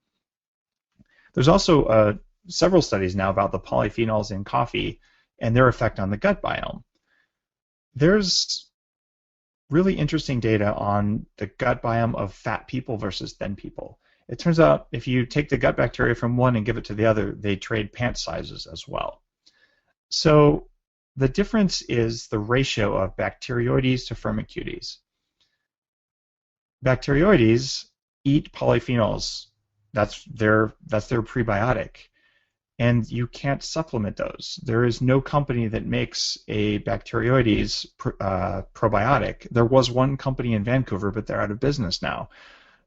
There's also several studies now about the polyphenols in coffee and their effect on the gut biome. There's really interesting data on the gut biome of fat people versus thin people. It turns out if you take the gut bacteria from one and give it to the other, they trade pant sizes as well. So the difference is the ratio of Bacteroides to Firmicutes. Bacteroides eat polyphenols. That's their prebiotic. And you can't supplement those. There is no company that makes a Bacteroides probiotic. There was one company in Vancouver, but they're out of business now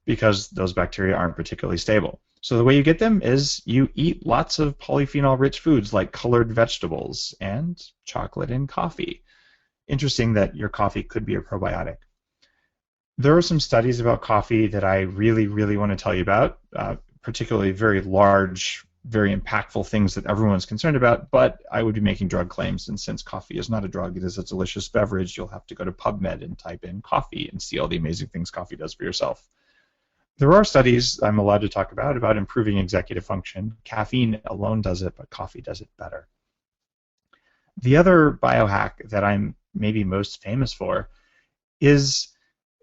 because those bacteria aren't particularly stable. So the way you get them is you eat lots of polyphenol-rich foods like colored vegetables and chocolate and coffee. Interesting that your coffee could be a probiotic. There are some studies about coffee that I really, really want to tell you about, particularly very large, very impactful things that everyone's concerned about, but I would be making drug claims, and since coffee is not a drug, it is a delicious beverage, you'll have to go to PubMed and type in coffee and see all the amazing things coffee does for yourself. There are studies I'm allowed to talk about improving executive function. Caffeine alone does it, but coffee does it better. The other biohack that I'm maybe most famous for is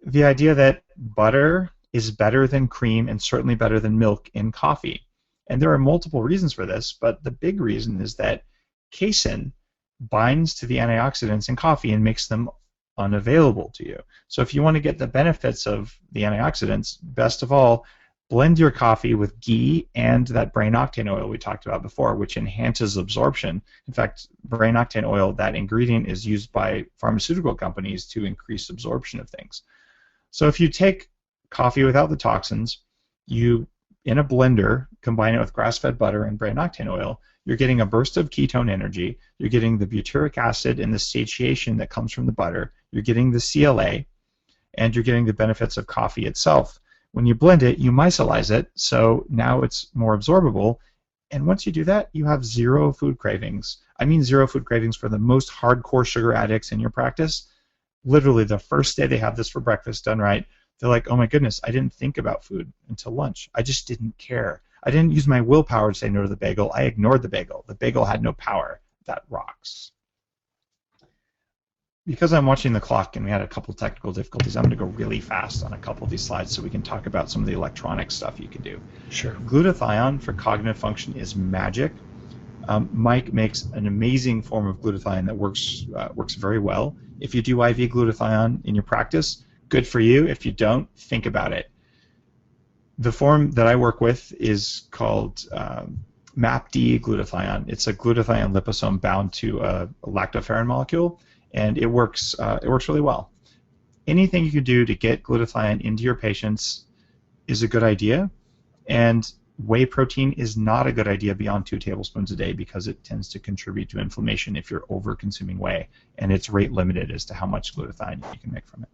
the idea that butter is better than cream and certainly better than milk in coffee. And there are multiple reasons for this, but the big reason is that casein binds to the antioxidants in coffee and makes them unavailable to you. So if you want to get the benefits of the antioxidants, best of all, blend your coffee with ghee and that brain octane oil we talked about before, which enhances absorption. In fact, brain octane oil, that ingredient, is used by pharmaceutical companies to increase absorption of things. So if you take coffee without the toxins, you, in a blender, combine it with grass-fed butter and brain octane oil, you're getting a burst of ketone energy, you're getting the butyric acid and the satiation that comes from the butter, you're getting the CLA, and you're getting the benefits of coffee itself. When you blend it, you micelize it, so now it's more absorbable, and once you do that, you have zero food cravings. I mean zero food cravings for the most hardcore sugar addicts in your practice. Literally, the first day they have this for breakfast done right, they're like, oh my goodness, I didn't think about food until lunch. I just didn't care. I didn't use my willpower to say no to the bagel. I ignored the bagel. The bagel had no power. That rocks. Because I'm watching the clock and we had a couple technical difficulties, I'm going to go really fast on a couple of these slides so we can talk about some of the electronic stuff you can do. Sure. Glutathione for cognitive function is magic. Mike makes an amazing form of glutathione that works very well. If you do IV glutathione in your practice, good for you. If you don't, think about it. The form that I work with is called MAPD glutathione. It's a glutathione liposome bound to a lactoferrin molecule, and it works really well. Anything you can do to get glutathione into your patients is a good idea, and whey protein is not a good idea beyond 2 tablespoons a day because it tends to contribute to inflammation if you're over-consuming whey, and it's rate limited as to how much glutathione you can make from it.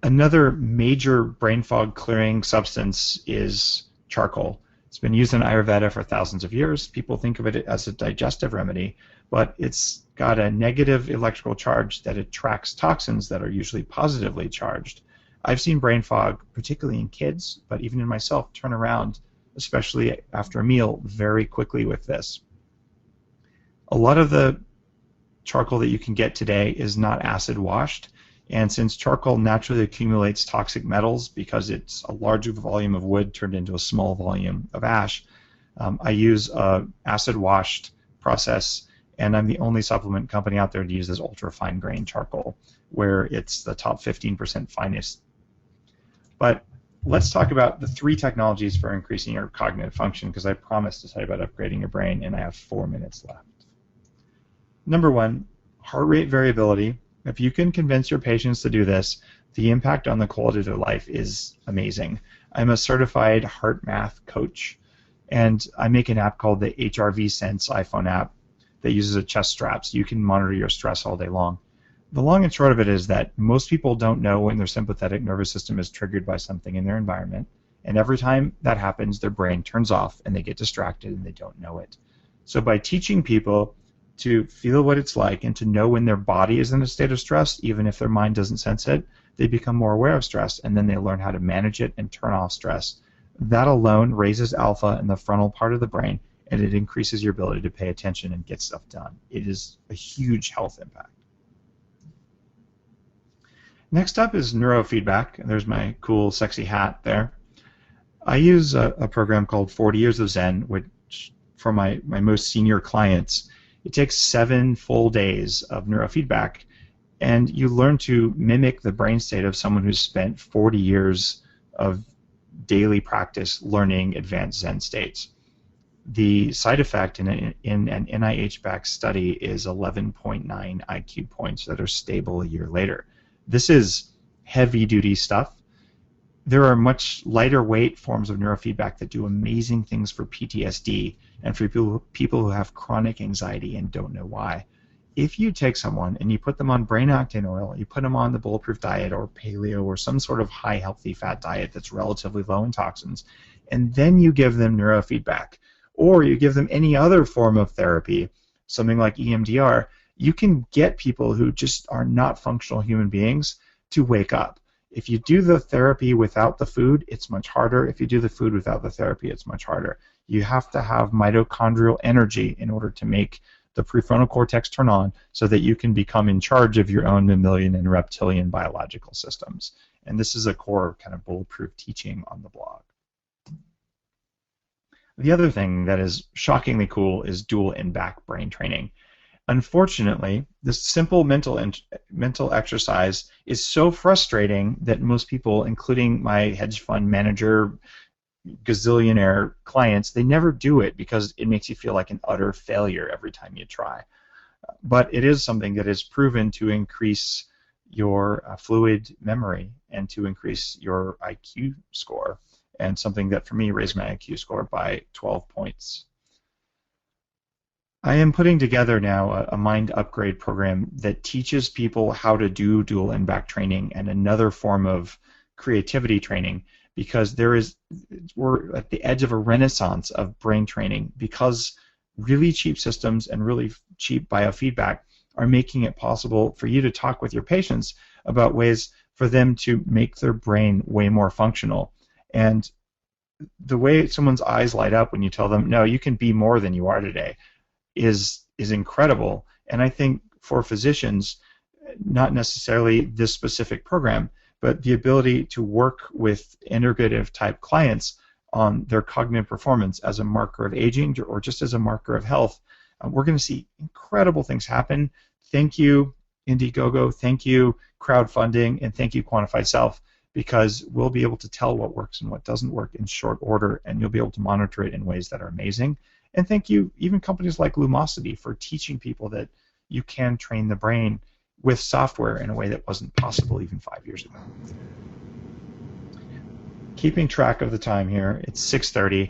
Another major brain fog clearing substance is charcoal. It's been used in Ayurveda for thousands of years. People think of it as a digestive remedy, but it's got a negative electrical charge that attracts toxins that are usually positively charged. I've seen brain fog, particularly in kids, but even in myself, turn around, especially after a meal, very quickly with this. A lot of the charcoal that you can get today is not acid washed. And since charcoal naturally accumulates toxic metals because it's a large volume of wood turned into a small volume of ash, I use a acid-washed process, and I'm the only supplement company out there to use this ultra-fine grain charcoal, where it's the top 15% finest. But let's talk about the 3 technologies for increasing your cognitive function, because I promised to tell you about upgrading your brain, and I have 4 minutes left. Number 1, heart rate variability. If you can convince your patients to do this, the impact on the quality of their life is amazing. I'm a certified heart math coach, and I make an app called the HRV Sense iPhone app that uses a chest strap, so you can monitor your stress all day long. The long and short of it is that most people don't know when their sympathetic nervous system is triggered by something in their environment, and every time that happens, their brain turns off and they get distracted and they don't know it. So by teaching people to feel what it's like and to know when their body is in a state of stress, even if their mind doesn't sense it, they become more aware of stress, and then they learn how to manage it and turn off stress. That alone raises alpha in the frontal part of the brain, and it increases your ability to pay attention and get stuff done. It is a huge health impact. Next up is neurofeedback, and there's my cool, sexy hat there. I use a program called 40 Years of Zen, which for my most senior clients, it takes 7 full days of neurofeedback, and you learn to mimic the brain state of someone who's spent 40 years of daily practice learning advanced Zen states. The side effect in an NIH-backed study is 11.9 IQ points that are stable a year later. This is heavy-duty stuff. There are much lighter weight forms of neurofeedback that do amazing things for PTSD and for people who have chronic anxiety and don't know why. If you take someone and you put them on brain octane oil, you put them on the bulletproof diet or paleo or some sort of high healthy fat diet that's relatively low in toxins, and then you give them neurofeedback, or you give them any other form of therapy, something like EMDR, you can get people who just are not functional human beings to wake up. If you do the therapy without the food, it's much harder. If you do the food without the therapy, it's much harder. You have to have mitochondrial energy in order to make the prefrontal cortex turn on so that you can become in charge of your own mammalian and reptilian biological systems. And this is a core kind of bulletproof teaching on the blog. The other thing that is shockingly cool is dual and back brain training. Unfortunately, this simple mental exercise is so frustrating that most people, including my hedge fund manager, gazillionaire clients, they never do it because it makes you feel like an utter failure every time you try. But it is something that is proven to increase your fluid memory and to increase your IQ score, and something that for me raised my IQ score by 12 points. I am putting together now a mind upgrade program that teaches people how to do dual and-back training and another form of creativity training, because we're at the edge of a renaissance of brain training, because really cheap systems and really cheap biofeedback are making it possible for you to talk with your patients about ways for them to make their brain way more functional. And the way someone's eyes light up when you tell them, no, you can be more than you are today, is incredible. And I think for physicians, not necessarily this specific program, but the ability to work with integrative type clients on their cognitive performance as a marker of aging or just as a marker of health, we're going to see incredible things happen. Thank you, Indiegogo. Thank you, crowdfunding, and thank you, Quantified Self, because we'll be able to tell what works and what doesn't work in short order, and you'll be able to monitor it in ways that are amazing. And thank you, even companies like Lumosity, for teaching people that you can train the brain with software in a way that wasn't possible even 5 years ago. Keeping track of the time here, it's 6:30.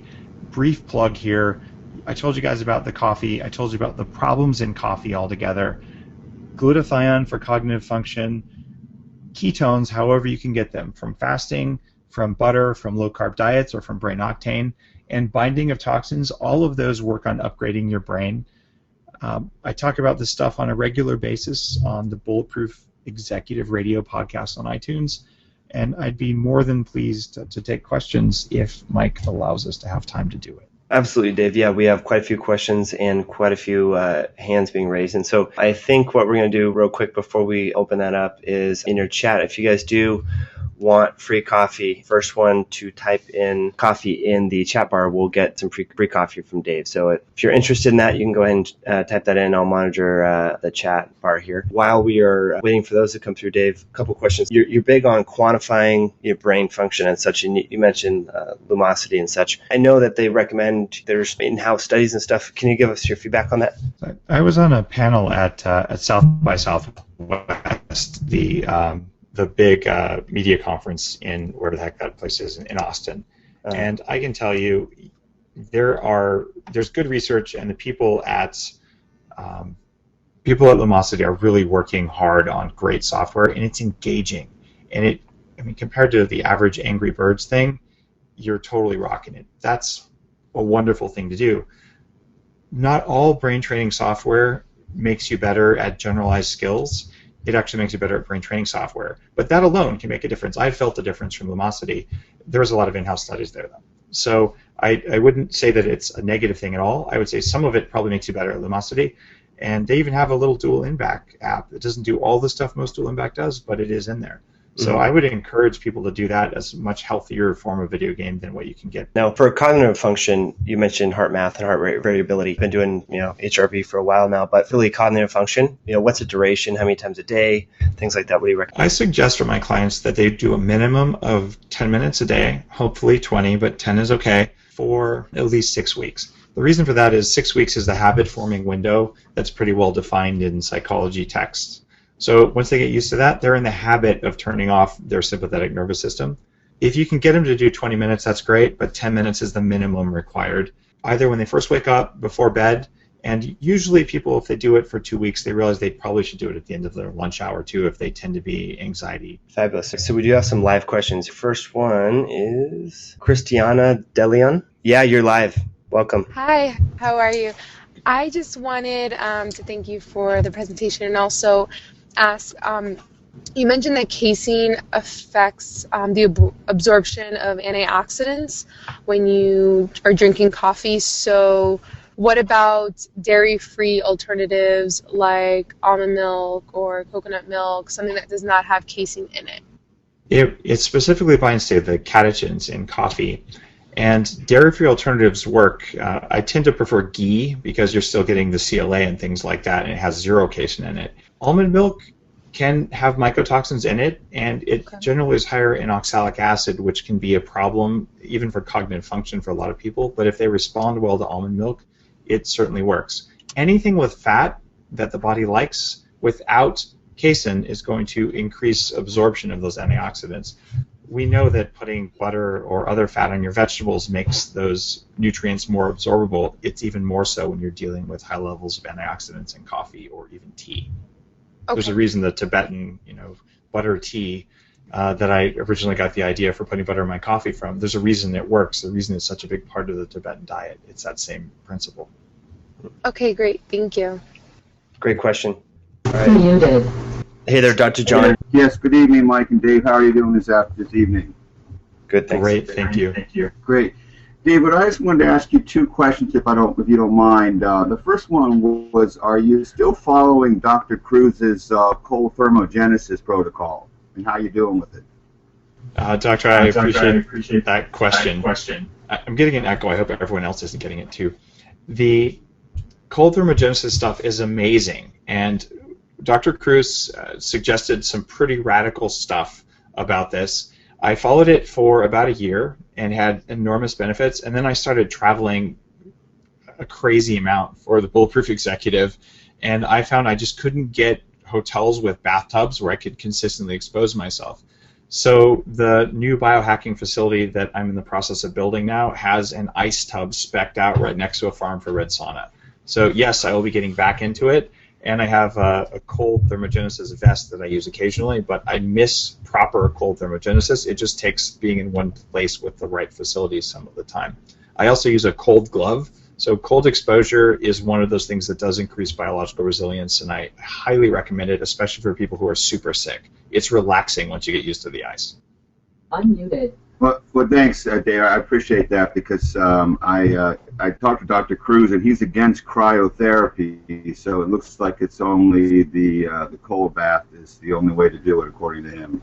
Brief plug here. I told you guys about the coffee. I told you about the problems in coffee altogether. Glutathione for cognitive function, ketones, however you can get them, from fasting, from butter, from low-carb diets, or from brain octane, and binding of toxins. All of those work on upgrading your brain. I talk about this stuff on a regular basis on the Bulletproof Executive Radio podcast on iTunes, and I'd be more than pleased to take questions if Mike allows us to have time to do it. Absolutely, Dave. Yeah, we have quite a few questions and quite a few hands being raised. And so I think what we're going to do real quick before we open that up is in your chat, if you guys do want free coffee, first one to type in coffee in the chat bar will get some free coffee from Dave. So if you're interested in that, you can go ahead and type that in. I'll monitor the chat bar here. While we are waiting for those to come through, Dave, a couple questions. You're big on quantifying your brain function and such, and you mentioned Lumosity and such. I know that they recommend there's in-house studies and stuff. Can you give us your feedback on that? I was on a panel at South by Southwest, the big media conference in wherever the heck that place is in Austin. And I can tell you there's good research, and the people at Lumosity are really working hard on great software, and it's engaging. And compared to the average Angry Birds thing, you're totally rocking it. That's a wonderful thing to do. Not all brain training software makes you better at generalized skills. It actually makes you better at brain training software. But that alone can make a difference. I felt the difference from Lumosity. There's a lot of in-house studies there, though. So I wouldn't say that it's a negative thing at all. I would say some of it probably makes you better at Lumosity. And they even have a little dual in-back app. It doesn't do all the stuff most dual in-back does, but it is in there. So I would encourage people to do that as a much healthier form of video game than what you can get. Now, for cognitive function, you mentioned heart math and heart rate variability. I've been doing HRV for a while now, but really cognitive function, what's the duration, how many times a day, things like that. What do you recommend? I suggest for my clients that they do a minimum of 10 minutes a day, hopefully 20, but 10 is okay, for at least 6 weeks. The reason for that is 6 weeks is the habit-forming window that's pretty well defined in psychology texts. So once they get used to that, they're in the habit of turning off their sympathetic nervous system. If you can get them to do 20 minutes, that's great, but 10 minutes is the minimum required, either when they first wake up, before bed, and usually people, if they do it for 2 weeks, they realize they probably should do it at the end of their lunch hour too, if they tend to be anxiety. Fabulous. So we do have some live questions. First one is Christiana Delion. Yeah, you're live. Welcome. Hi, how are you? I just wanted to thank you for the presentation and also ask, you mentioned that casein affects the absorption of antioxidants when you are drinking coffee. So what about dairy-free alternatives like almond milk or coconut milk, something that does not have casein in it? It specifically binds to the catechins in coffee. And dairy-free alternatives work. I tend to prefer ghee because you're still getting the CLA and things like that, and it has 0 casein in it. Almond milk can have mycotoxins in it, and it generally is higher in oxalic acid, which can be a problem even for cognitive function for a lot of people. But if they respond well to almond milk, it certainly works. Anything with fat that the body likes without casein is going to increase absorption of those antioxidants. We know that putting butter or other fat on your vegetables makes those nutrients more absorbable. It's even more so when you're dealing with high levels of antioxidants in coffee or even tea. Okay. There's a reason the Tibetan, butter tea that I originally got the idea for putting butter in my coffee from. There's a reason it works. The reason it's such a big part of the Tibetan diet. It's that same principle. Okay, great. Thank you. Great question. All right. Hey there, Dr. John. Yes, good evening, Mike and Dave. How are you doing this evening? Good, thanks. Great, thank you. Great. David, I just wanted to ask you 2 questions, if you don't mind. The first one was, are you still following Dr. Cruz's cold thermogenesis protocol, and how are you doing with it? Doctor, I appreciate that question. I'm getting an echo. I hope everyone else isn't getting it too. The cold thermogenesis stuff is amazing, and Dr. Cruz suggested some pretty radical stuff about this. I followed it for about a year and had enormous benefits, and then I started traveling a crazy amount for the Bulletproof Executive, and I found I just couldn't get hotels with bathtubs where I could consistently expose myself. So the new biohacking facility that I'm in the process of building now has an ice tub specced out right next to a farm for red sauna. So yes, I will be getting back into it. And I have a cold thermogenesis vest that I use occasionally, but I miss proper cold thermogenesis. It just takes being in one place with the right facilities some of the time. I also use a cold glove. So cold exposure is one of those things that does increase biological resilience, and I highly recommend it, especially for people who are super sick. It's relaxing once you get used to the ice. Unmuted. Well, thanks, Dave. I appreciate that, because I talked to Dr. Cruz, and he's against cryotherapy, so it looks like it's only the cold bath is the only way to do it, according to him.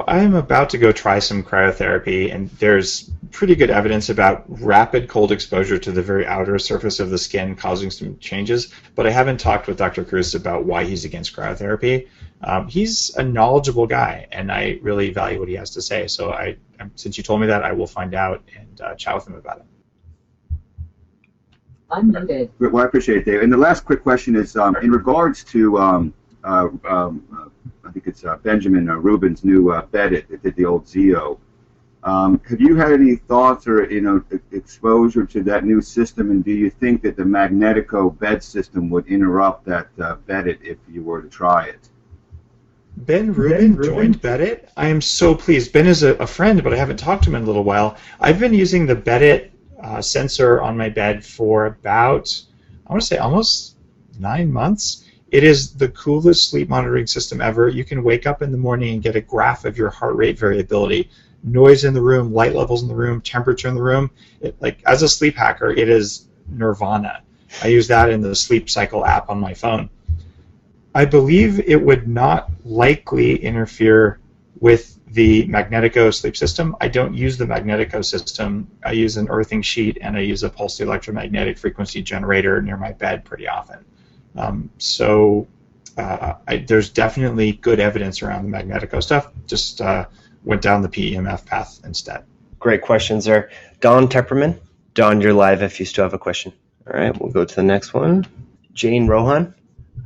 I am about to go try some cryotherapy, and there's pretty good evidence about rapid cold exposure to the very outer surface of the skin causing some changes, but I haven't talked with Dr. Cruz about why he's against cryotherapy. He's a knowledgeable guy, and I really value what he has to say, so since you told me that, I will find out and chat with him about it. Unmuted. Well, I appreciate it, Dave. And the last quick question is in regards to, I think it's Benjamin Rubin's new bed that did the old Zeo. Have you had any thoughts or exposure to that new system, and do you think that the Magnetico bed system would interrupt that Bedit if you were to try it? Ben Rubin joined Bedit. I am so pleased. Ben is a friend, but I haven't talked to him in a little while. I've been using the Bedit sensor on my bed for about, I want to say almost 9 months. It is the coolest sleep monitoring system ever. You can wake up in the morning and get a graph of your heart rate variability, noise in the room, light levels in the room, temperature in the room. As a sleep hacker, it is nirvana. I use that in the Sleep Cycle app on my phone. I believe it would not likely interfere with the Magnetico sleep system. I don't use the Magnetico system. I use an earthing sheet, and I use a pulsed electromagnetic frequency generator near my bed pretty often. There's definitely good evidence around the Magnetico stuff. Just went down the PEMF path instead. Great questions there. Don Tepperman. Don, you're live if you still have a question. All right, we'll go to the next one. Jane Rohan.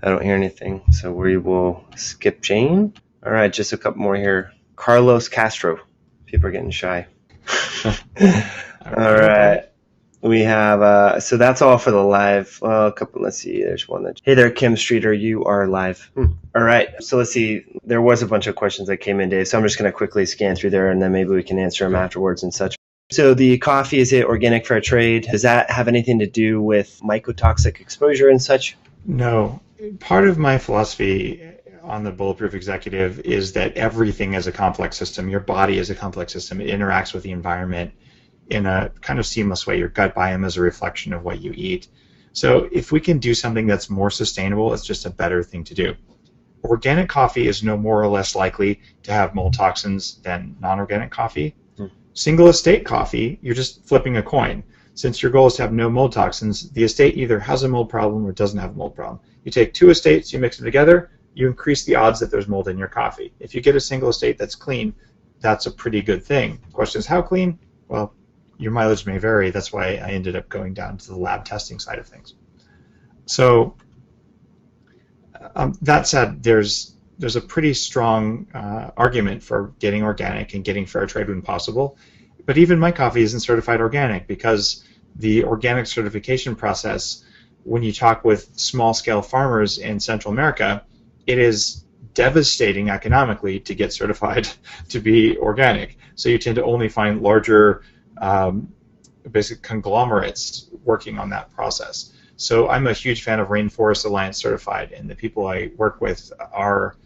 I don't hear anything, so we will skip Jane. All right, just a couple more here. Carlos Castro. People are getting shy. All right. We have, so that's all for the live. Well, a couple, let's see, there's one that, hey there, Kim Streeter, you are live. All right, so let's see, there was a bunch of questions that came in, Dave, so I'm just going to quickly scan through there, and then maybe we can answer them afterwards and such. So the coffee, is it organic fair trade? Does that have anything to do with mycotoxic exposure and such? No. Part of my philosophy on the Bulletproof Executive is that everything is a complex system. Your body is a complex system. It interacts with the environment in a kind of seamless way. Your gut biome is a reflection of what you eat. So if we can do something that's more sustainable, it's just a better thing to do. Organic coffee is no more or less likely to have mold toxins than non-organic coffee. single estate coffee, you're just flipping a coin. Since your goal is to have no mold toxins, the estate either has a mold problem or doesn't have a mold problem. You take two estates, you mix them together, you increase the odds that there's mold in your coffee. If you get a single estate that's clean, that's a pretty good thing. The question is how clean? Well, your mileage may vary. That's why I ended up going down to the lab testing side of things. So that said, there's a pretty strong argument for getting organic and getting fair trade when possible. But even my coffee isn't certified organic because the organic certification process, when you talk with small-scale farmers in Central America, it is devastating economically to get certified to be organic. So you tend to only find larger basic conglomerates working on that process. So I'm a huge fan of Rainforest Alliance certified, and the people I work with are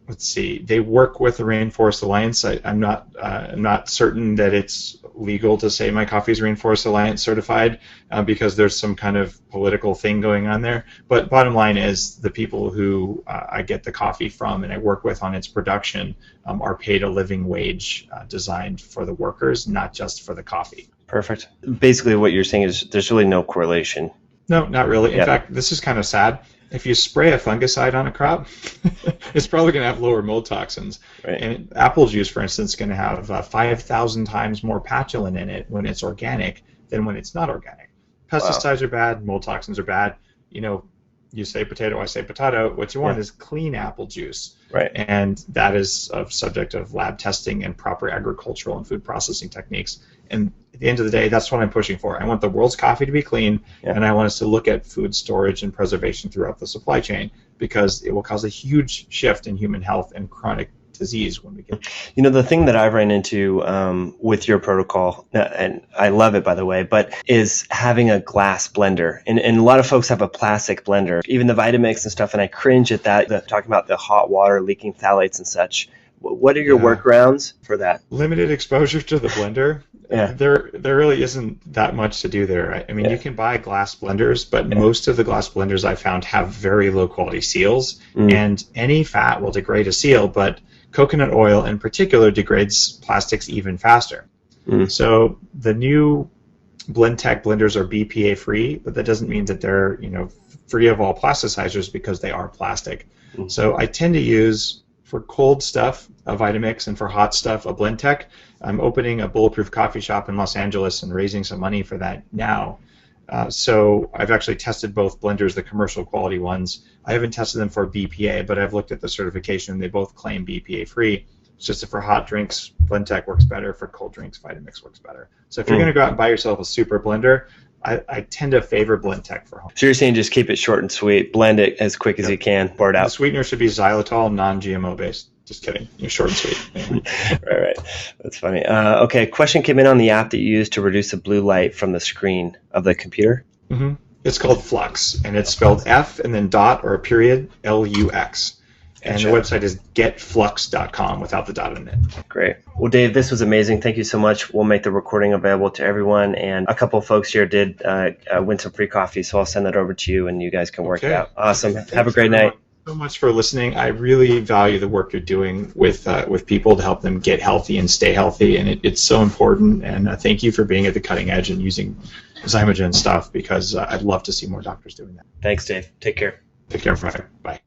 let's see, they work with the Rainforest Alliance. I'm not certain that it's legal to say my coffee is Rainforest Alliance certified because there's some kind of political thing going on there. But bottom line is the people who I get the coffee from and I work with on its production are paid a living wage designed for the workers, not just for the coffee. Perfect. Basically what you're saying is there's really no correlation. No, not really. In fact, this is kind of sad. If you spray a fungicide on a crop, it's probably going to have lower mold toxins. Right. And apple juice, for instance, is going to have 5,000 times more patulin in it when it's organic than when it's not organic. Pesticides are bad. Mold toxins are bad. You know, you say potato, I say potato. What you want is clean apple juice. Right. And that is a subject of lab testing and proper agricultural and food processing techniques. And at the end of the day, that's what I'm pushing for. I want the world's coffee to be clean, and I want us to look at food storage and preservation throughout the supply chain because it will cause a huge shift in human health and chronic disease when we get. You know, the thing that I've run into with your protocol, and I love it, by the way, but is having a glass blender. And a lot of folks have a plastic blender, even the Vitamix and stuff, and I cringe at that, talking about the hot water leaking phthalates and such. What are your workarounds for that? Limited exposure to the blender. There really isn't that much to do there. I mean, you can buy glass blenders, but most of the glass blenders I found have very low quality seals, and any fat will degrade a seal, but coconut oil in particular degrades plastics even faster. So the new BlendTech blenders are BPA free, but that doesn't mean that they're free of all plasticizers because they are plastic. So I tend to use, for cold stuff, a Vitamix, and for hot stuff, a BlendTech. I'm opening a bulletproof coffee shop in Los Angeles and raising some money for that now. So I've actually tested both blenders, the commercial quality ones. I haven't tested them for BPA, but I've looked at the certification. They both claim BPA free. It's just that for hot drinks, BlendTech works better. For cold drinks, Vitamix works better. So if you're going to go out and buy yourself a super blender, I tend to favor BlendTech for home. So you're saying just keep it short and sweet, blend it as quick as you can, pour it out. The sweetener should be xylitol, non-GMO based. Just kidding. You're short and sweet. Right. That's funny. Okay, question came in on the app that you use to reduce the blue light from the screen of the computer. It's called Flux, and it's spelled F and then dot or a period, Lux. And the website is getflux.com without the dot in it. Great. Well, Dave, this was amazing. Thank you so much. We'll make the recording available to everyone. And a couple of folks here did win some free coffee, so I'll send that over to you, and you guys can work it out. Awesome. Have a great night. So much for listening. I really value the work you're doing with people to help them get healthy and stay healthy, and it's so important. And thank you for being at the cutting edge and using Zymogen stuff because I'd love to see more doctors doing that. Thanks, Dave. Take care. Take care. Bye.